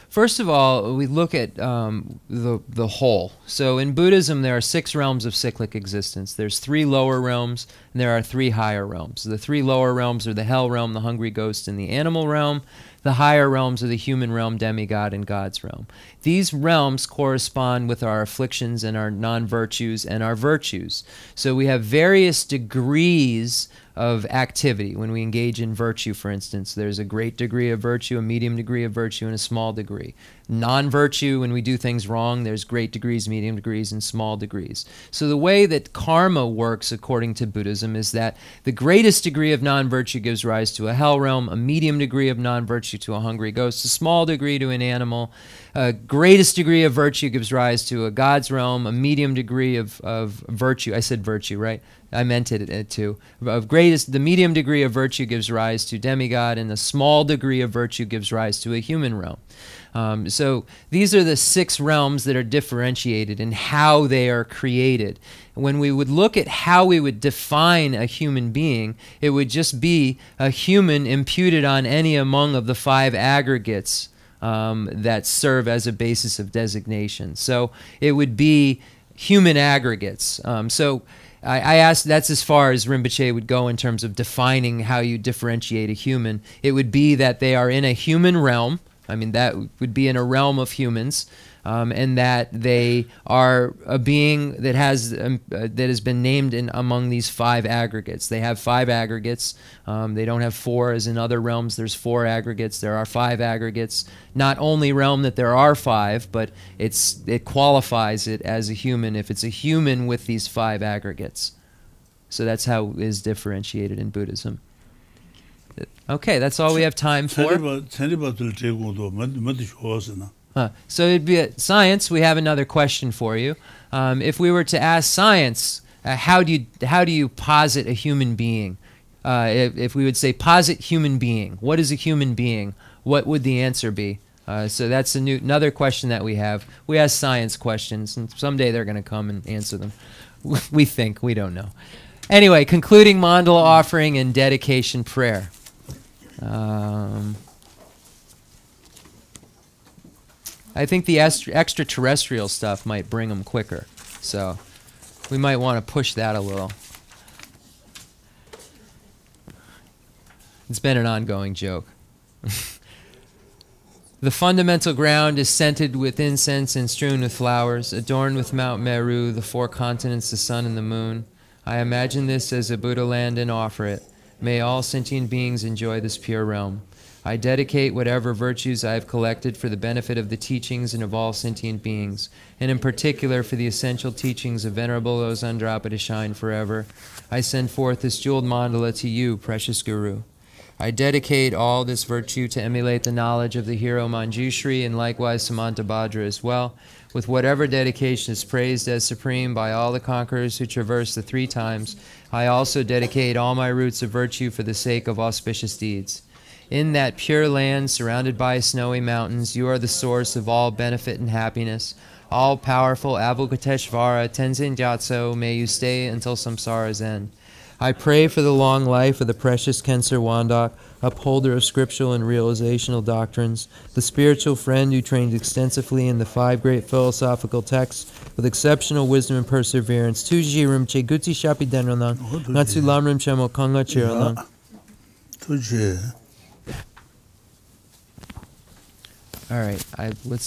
first of all, we look at the whole. So in Buddhism, there are 6 realms of cyclic existence. There's 3 lower realms, and there are 3 higher realms. The 3 lower realms are the hell realm, the hungry ghost, and the animal realm. The higher realms are the human realm, demigod, and God's realm. These realms correspond with our afflictions and our non-virtues and our virtues. So we have various degrees of activity. When we engage in virtue, for instance, there's a great degree of virtue, a medium degree of virtue, and a small degree. Non-virtue, when we do things wrong, there's great degrees, medium degrees, and small degrees. So the way that karma works according to Buddhism is that the greatest degree of non-virtue gives rise to a hell realm, a medium degree of non-virtue to a hungry ghost, a small degree to an animal, a greatest degree of virtue gives rise to a God's realm, a medium degree of virtue. I said virtue, right? I meant it too. The medium degree of virtue gives rise to demigod, and the small degree of virtue gives rise to a human realm. So these are the 6 realms that are differentiated in how they are created. When we would look at how we would define a human being, it would just be a human imputed on any among of the 5 aggregates that serve as a basis of designation. So it would be human aggregates. I asked, that's as far as Rinpoche would go in terms of defining how you differentiate a human. It would be that they are in a human realm. I mean, that would be in a realm of humans, and that they are a being that has been named among these 5 aggregates. They have 5 aggregates. They don't have 4 as in other realms. There's 4 aggregates. There are 5 aggregates. Not only realm that there are 5, but it qualifies it as a human if it's a human with these 5 aggregates. So that's how it is differentiated in Buddhism. Okay, that's all we have time for. So it'd be science. We have another question for you. If we were to ask science, how do you posit a human being? If we would say posit human being, what is a human being? What would the answer be? So that's another question that we have. We ask science questions, and someday they're going to come and answer them. We think. We don't know. Anyway, concluding mandala offering and dedication prayer. I think the extraterrestrial stuff might bring them quicker, so we might want to push that a little. It's been an ongoing joke. The fundamental ground is scented with incense and strewn with flowers, adorned with Mount Meru, the 4 continents, the sun and the moon. I imagine this as a Buddha land and offer it. May all sentient beings enjoy this pure realm. I dedicate whatever virtues I have collected for the benefit of the teachings and of all sentient beings, and in particular for the essential teachings of Venerable Losandrapa to shine forever. I send forth this jeweled mandala to you, precious Guru. I dedicate all this virtue to emulate the knowledge of the hero Manjushri and likewise Samantabhadra as well, with whatever dedication is praised as supreme by all the conquerors who traverse the 3 times. I also dedicate all my roots of virtue for the sake of auspicious deeds. In that pure land surrounded by snowy mountains, you are the source of all benefit and happiness. All-powerful Avalokiteshvara Tenzin Gyatso, may you stay until samsara's end. I pray for the long life of the precious Khensur Wandak, upholder of scriptural and realizational doctrines, the spiritual friend who trained extensively in the 5 great philosophical texts with exceptional wisdom and perseverance. Geshe Rinpoche Guti Shapi Denrolang, Natsu Lamrim Chenmo Kanga Chiralang. All right, let's